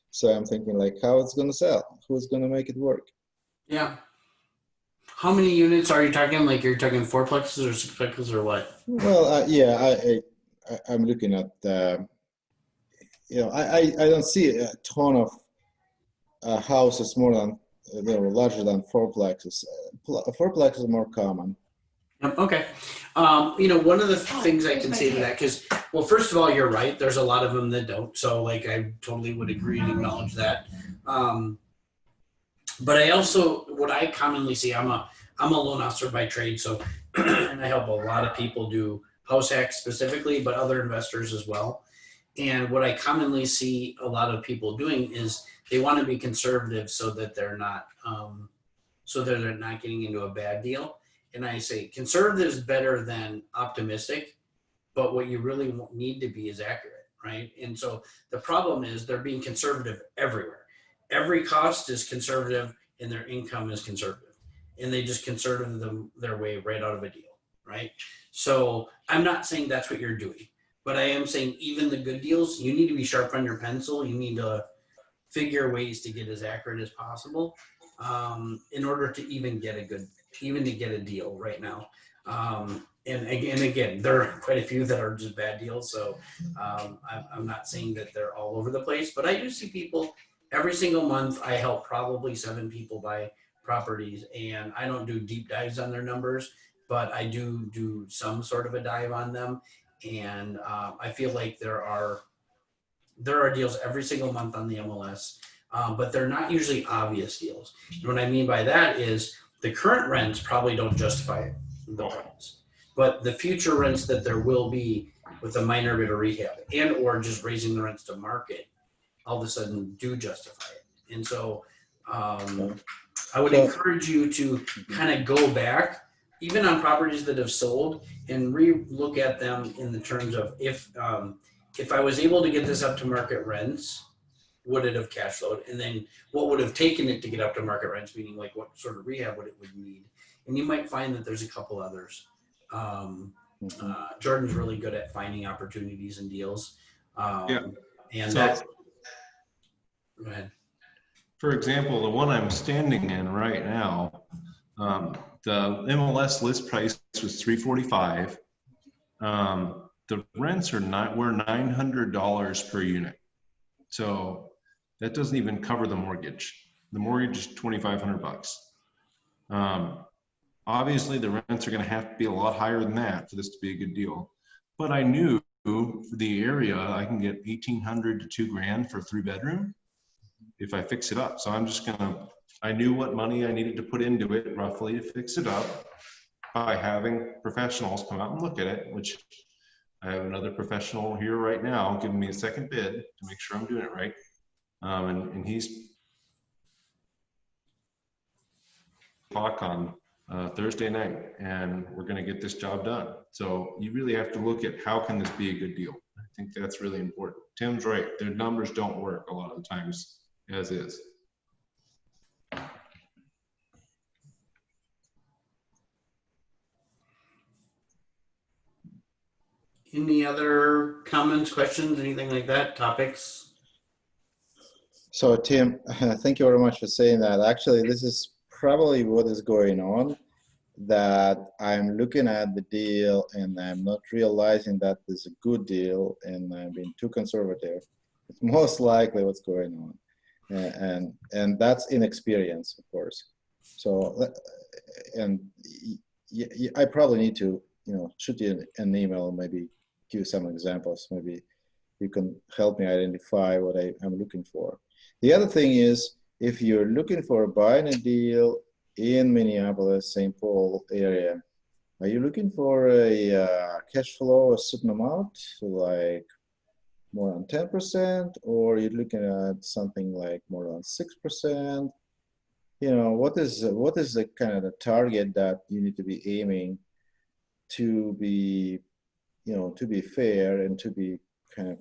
So I'm thinking like, how it's going to sell? Who's going to make it work? Yeah. How many units are you talking? Like you're talking fourplexes or sixplexes or what? Well, yeah, I'm looking at, I don't see a ton of houses more than, larger than fourplexes. Fourplexes are more common. Okay. One of the things I can say to that, because, well, first of all, you're right. There's a lot of them that don't. So, like, I totally would agree and acknowledge that. But I also, what I commonly see, I'm a loan officer by trade. So, and I help a lot of people do house hacks specifically, but other investors as well. And what I commonly see a lot of people doing is they want to be conservative so that they're not getting into a bad deal. And I say conservative is better than optimistic, but what you really need to be is accurate, right? And so the problem is they're being conservative everywhere. Every cost is conservative and their income is conservative. And they just conservative their way right out of a deal, right? So I'm not saying that's what you're doing, but I am saying even the good deals, you need to be sharp on your pencil. You need to figure ways to get as accurate as possible in order to even get a deal right now. And again, there are quite a few that are just bad deals. So I'm not saying that they're all over the place, but I do see people every single month. I help probably 7 people buy properties, and I don't do deep dives on their numbers, but I do some sort of a dive on them. And I feel like there are deals every single month on the MLS, but they're not usually obvious deals. And what I mean by that is the current rents probably don't justify the rents, but the future rents that there will be with a minor bit of rehab and or just raising the rents to market all of a sudden do justify it. And so I would encourage you to kind of go back, even on properties that have sold, and re-look at them in the terms of if I was able to get this up to market rents, would it have cash flowed? And then what would have taken it to get up to market rents, meaning like what sort of rehab would need? And you might find that there's a couple others. Jordan's really good at finding opportunities and deals. And So- that's, go ahead. For example, the one I'm standing in right now, the MLS list price was $345. The rents were $900 per unit. So that doesn't even cover the mortgage. The mortgage is $2,500. Obviously, the rents are going to have to be a lot higher than that for this to be a good deal. But I knew for the area, I can get $1,800 to $2,000 for a 3-bedroom if I fix it up. So I'm just gonna, I knew what money I needed to put into it roughly to fix it up by having professionals come out and look at it, which I have another professional here right now giving me a second bid to make sure I'm doing it right. And he's on Thursday night, and we're gonna get this job done. So you really have to look at how can this be a good deal. I think that's really important. Tim's right, their numbers don't work a lot of the times as is. Any other comments, questions, anything like that, topics? So Tim, thank you very much for saying that. Actually, this is probably what is going on, that I'm looking at the deal and I'm not realizing that it's a good deal and I'm being too conservative. It's most likely what's going on. And that's inexperience, of course. So, and I probably need to, shoot you an email, maybe give you some examples. Maybe you can help me identify what I'm looking for. The other thing is, if you're looking for buying a deal in Minneapolis, St. Paul area, are you looking for a cash flow a certain amount, like more than 10%, or you're looking at something like more than 6%? What is the kind of the target that you need to be aiming to be, to be fair and to be kind of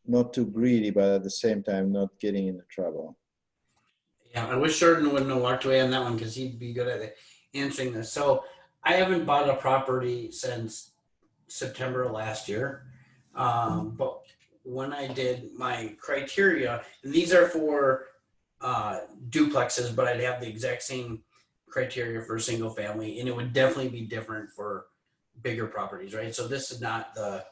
not too greedy, but at the same time not getting into trouble? Yeah, I wish Jordan wouldn't have walked away on that one because he'd be good at answering this. So I haven't bought a property since September of last year. But when I did my criteria, and these are for duplexes, but I'd have the exact same criteria for single family, and it would definitely be different for bigger properties, right? So this is not the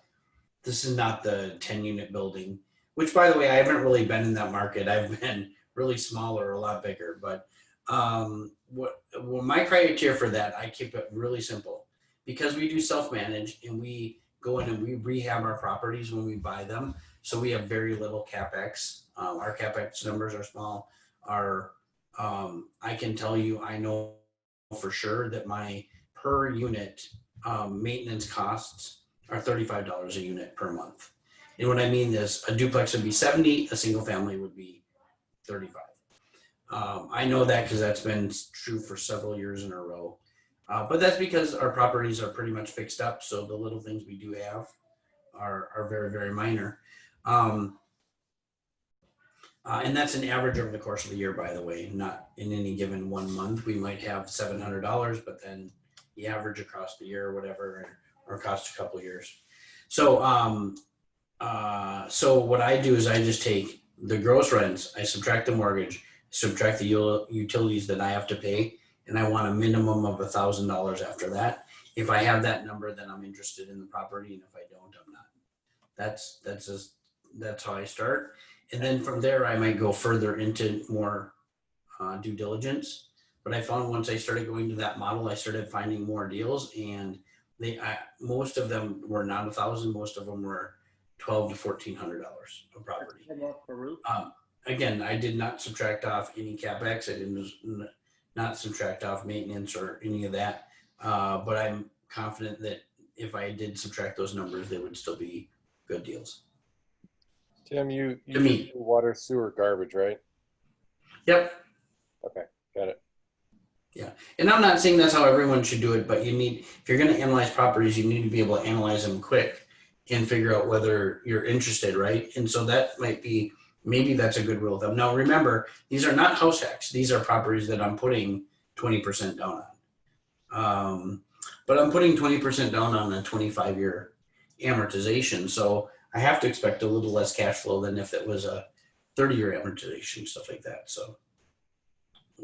10-unit building, which, by the way, I haven't really been in that market. I've been really small or a lot bigger. But what my criteria for that, I keep it really simple, because we do self-manage and we go in and we rehab our properties when we buy them. So we have very little CapEx. Our CapEx numbers are small. I can tell you, I know for sure that my per unit maintenance costs are $35 a unit per month. And what I mean is, a duplex would be 70, a single family would be 35. I know that because that's been true for several years in a row. But that's because our properties are pretty much fixed up. So the little things we do have are very, very minor. And that's an average over the course of the year, by the way, not in any given one month. We might have $700, but then the average across the year or whatever, or cost a couple of years. So, so what I do is I just take the gross rents, I subtract the mortgage, subtract the utilities that I have to pay, and I want a minimum of $1,000 after that. If I have that number, then I'm interested in the property, and if I don't, I'm not. That's how I start. And then from there, I might go further into more due diligence. But I found once I started going to that model, I started finding more deals, and most of them were not $1,000. Most of them were $1,200 to $1,400 a property. Again, I did not subtract off any CapEx. I did not subtract off maintenance or any of that. But I'm confident that if I did subtract those numbers, they would still be good deals. Tim, you do water, sewer, garbage, right? Yep. Okay, got it. Yeah, and I'm not saying that's how everyone should do it, but if you're going to analyze properties, you need to be able to analyze them quick and figure out whether you're interested, right? And so that might be Maybe that's a good rule of thumb. Now, remember, these are not house hacks. These are properties that I'm putting 20% down on. But I'm putting 20% down on a 25-year amortization. So I have to expect a little less cash flow than if it was a 30-year amortization, stuff like that. So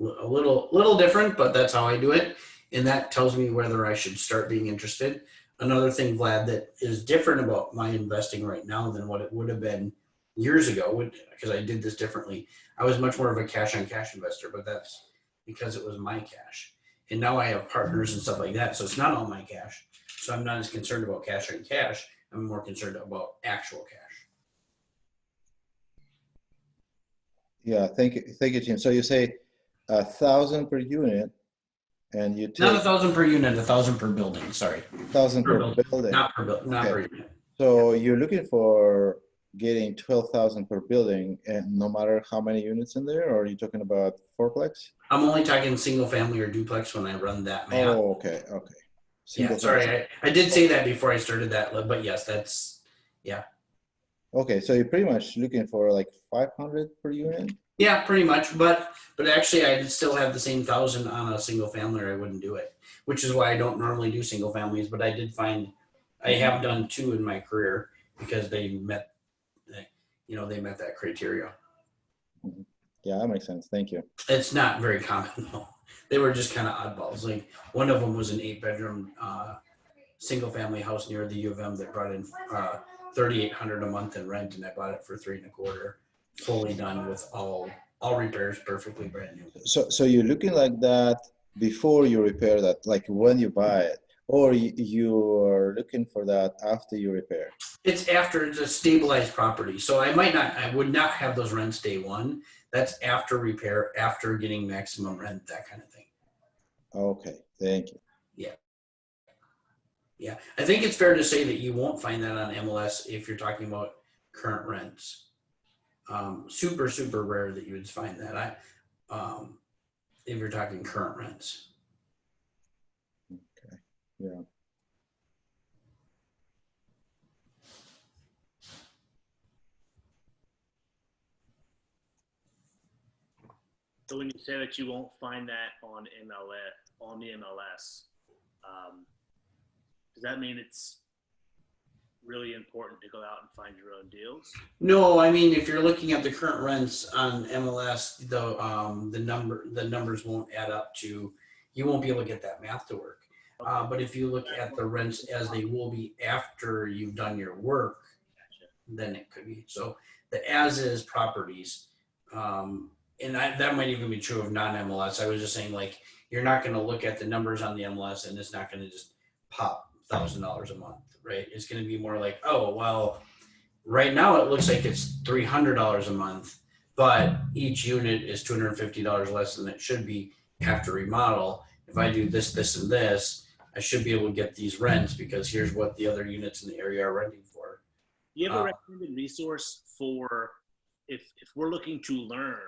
a little different, but that's how I do it. And that tells me whether I should start being interested. Another thing, Vlad, that is different about my investing right now than what it would have been years ago, because I did this differently. I was much more of a cash on cash investor, but that's because it was my cash. And now I have partners and stuff like that. So it's not all my cash. So I'm not as concerned about cash on cash. I'm more concerned about actual cash. Yeah, thank you, Jim. So you say 1,000 per unit, and you take Not 1,000 per unit, 1,000 per building. Sorry. 1,000 per building. Not per building. Not per unit. So you're looking for getting 12,000 per building, and no matter how many units in there, or are you talking about fourplex? I'm only talking single family or duplex when I run that math. Oh, okay. Yeah, sorry, I did say that before I started that, but yes, that's, yeah. Okay, so you're pretty much looking for like 500 per unit? Yeah, pretty much, but actually I'd still have the same 1,000 on a single family or I wouldn't do it, which is why I don't normally do single families, but I did find, I have done 2 in my career because they met that criteria. Yeah, that makes sense. Thank you. It's not very common though. They were just kind of oddballs. Like one of them was an 8-bedroom single family house near the U of M that brought in $3,800 a month in rent, and I bought it for $3,250, fully done with all repairs, perfectly brand new. So you're looking like that before you repair that, like when you buy it, or you are looking for that after you repair? It's after it's a stabilized property. So I would not have those rents day one. That's after repair, after getting maximum rent, that kind of thing. Okay, thank you. Yeah. I think it's fair to say that you won't find that on MLS if you're talking about current rents. Super, super rare that you would find that. If you're talking current rents. Okay, yeah. So when you say that you won't find that on the MLS, does that mean it's really important to go out and find your own deals? No, I mean if you're looking at the current rents on MLS, the numbers won't add up to. You won't be able to get that math to work. But if you look at the rents as they will be after you've done your work, then it could be. So the as-is properties. And that might even be true of non-MLS. I was just saying, like, you're not going to look at the numbers on the MLS and it's not going to just pop $1,000 a month, right? It's going to be more like, oh, well, right now it looks like it's $300 a month, but each unit is $250 less than it should be after remodel. If I do this, this, and this, I should be able to get these rents because here's what the other units in the area are renting for. Do you have a recommended resource for if we're looking to learn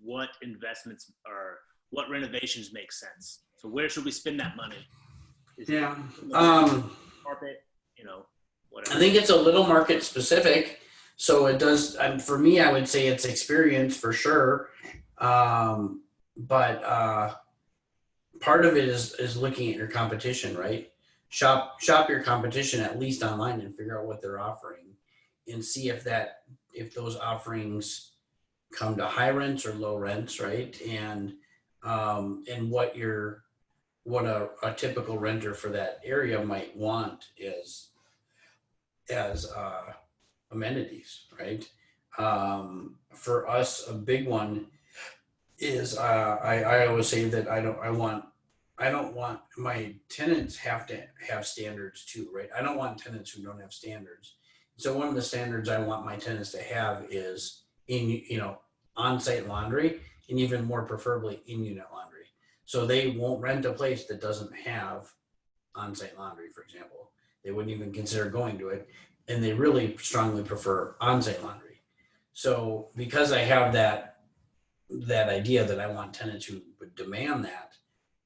what investments or what renovations make sense? So where should we spend that money? Carpet, whatever. I think it's a little market specific. So it does, for me, I would say it's experience for sure. But part of it is looking at your competition, right? Shop your competition at least online and figure out what they're offering and see if those offerings come to high rents or low rents, right? And what a typical renter for that area might want is as amenities, right? For us, a big one is I always say that I don't want my tenants have to have standards too, right? I don't want tenants who don't have standards. So one of the standards I want my tenants to have is on-site laundry, and even more preferably in-unit laundry. So they won't rent a place that doesn't have on-site laundry, for example. They wouldn't even consider going to it, and they really strongly prefer on-site laundry. So because I have that idea that I want tenants who would demand that,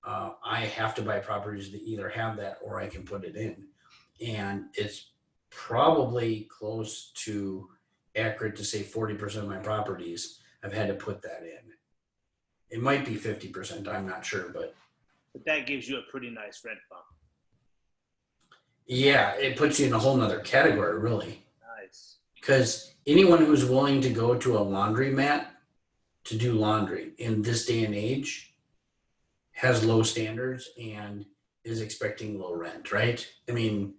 I have to buy properties that either have that or I can put it in. And it's probably close to accurate to say 40% of my properties, I've had to put that in. It might be 50%, I'm not sure, but that gives you a pretty nice rent bump. yeah, it puts you in a whole nother category, really. Nice. Because anyone who's willing to go to a laundromat to do laundry in this day and age has low standards and is expecting low rent, right? I mean,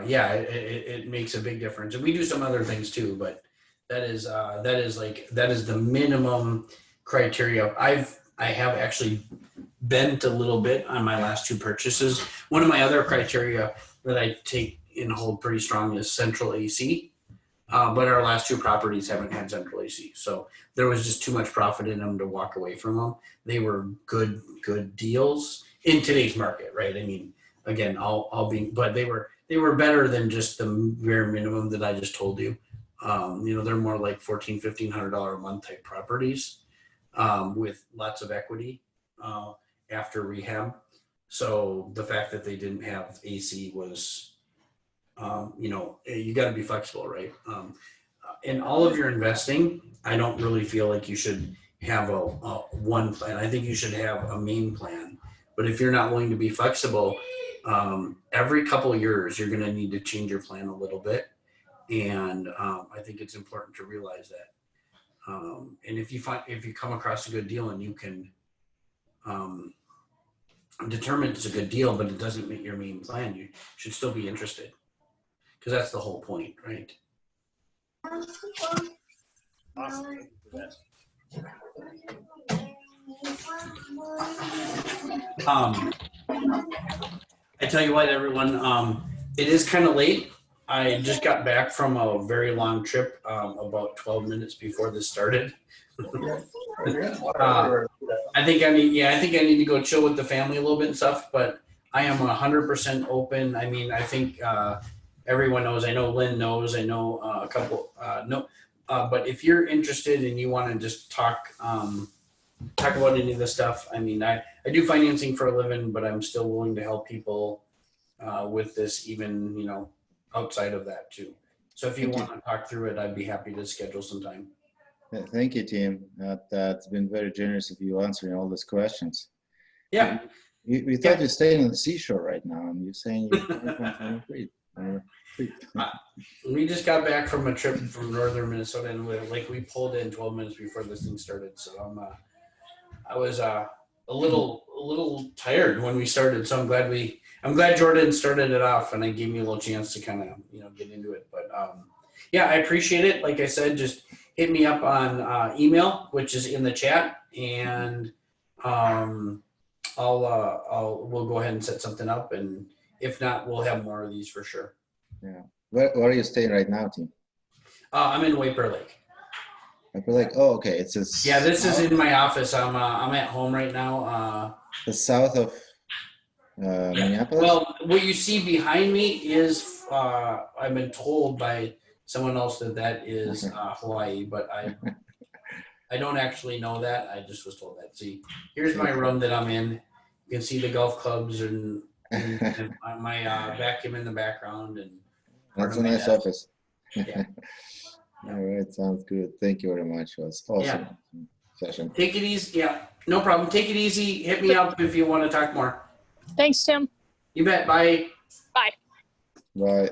yeah, it makes a big difference. And we do some other things too, but that is the minimum criteria. I have actually bent a little bit on my last two purchases. One of my other criteria that I take and hold pretty strong is central AC. But our last two properties haven't had central AC. So there was just too much profit in them to walk away from them. They were good deals in today's market, right? I mean, again, but they were better than just the bare minimum that I just told you. They're more like $1,400, $1,500 a month type properties with lots of equity after rehab. So the fact that they didn't have AC was, you got to be flexible, right? In all of your investing, I don't really feel like you should have a one plan. I think you should have a main plan. But if you're not willing to be flexible, every couple of years, you're going to need to change your plan a little bit. And I think it's important to realize that. And if you come across a good deal and you can determine it's a good deal, but it doesn't meet your main plan, you should still be interested. Because that's the whole point, right? Awesome. I tell you what, everyone, it is kind of late. I just got back from a very long trip about 12 minutes before this started. I think I need to go chill with the family a little bit and stuff, but I am 100% open. I mean, I think everyone knows. I know Lynn knows. I know a couple but if you're interested and you want to just talk about any of this stuff, I mean, I do financing for a living, but I'm still willing to help people with this, even outside of that too. So if you want to talk through it, I'd be happy to schedule some time. Thank you, Tim. That's been very generous of you answering all these questions. Yeah. We thought you're staying on the seashore right now, and you're saying you're coming from we just got back from a trip from northern Minnesota, and we pulled in 12 minutes before this thing started. So I was a little tired when we started. So I'm glad Jordan started it off, and I gave me a little chance to kind of get into it. But yeah, I appreciate it. Like I said, just hit me up on email, which is in the chat, and we'll go ahead and set something up, and if not, we'll have more of these for sure. Yeah. Where are you staying right now, Tim? I'm in White Bear Lake. White Bear Lake. Oh, okay. This is in my office. I'm at home right now. The south of Minneapolis. Well, what you see behind me is I've been told by someone else that is Hawaii, but I don't actually know that. I just was told that. See, here's my room that I'm in. You can see the golf clubs and my vacuum in the background. And that's a nice office. Yeah. All right, sounds good. Thank you very much. It was awesome session. Take it easy. Yeah, no problem. Take it easy. Hit me up if you want to talk more. Thanks, Tim. You bet. Bye. Bye. Bye.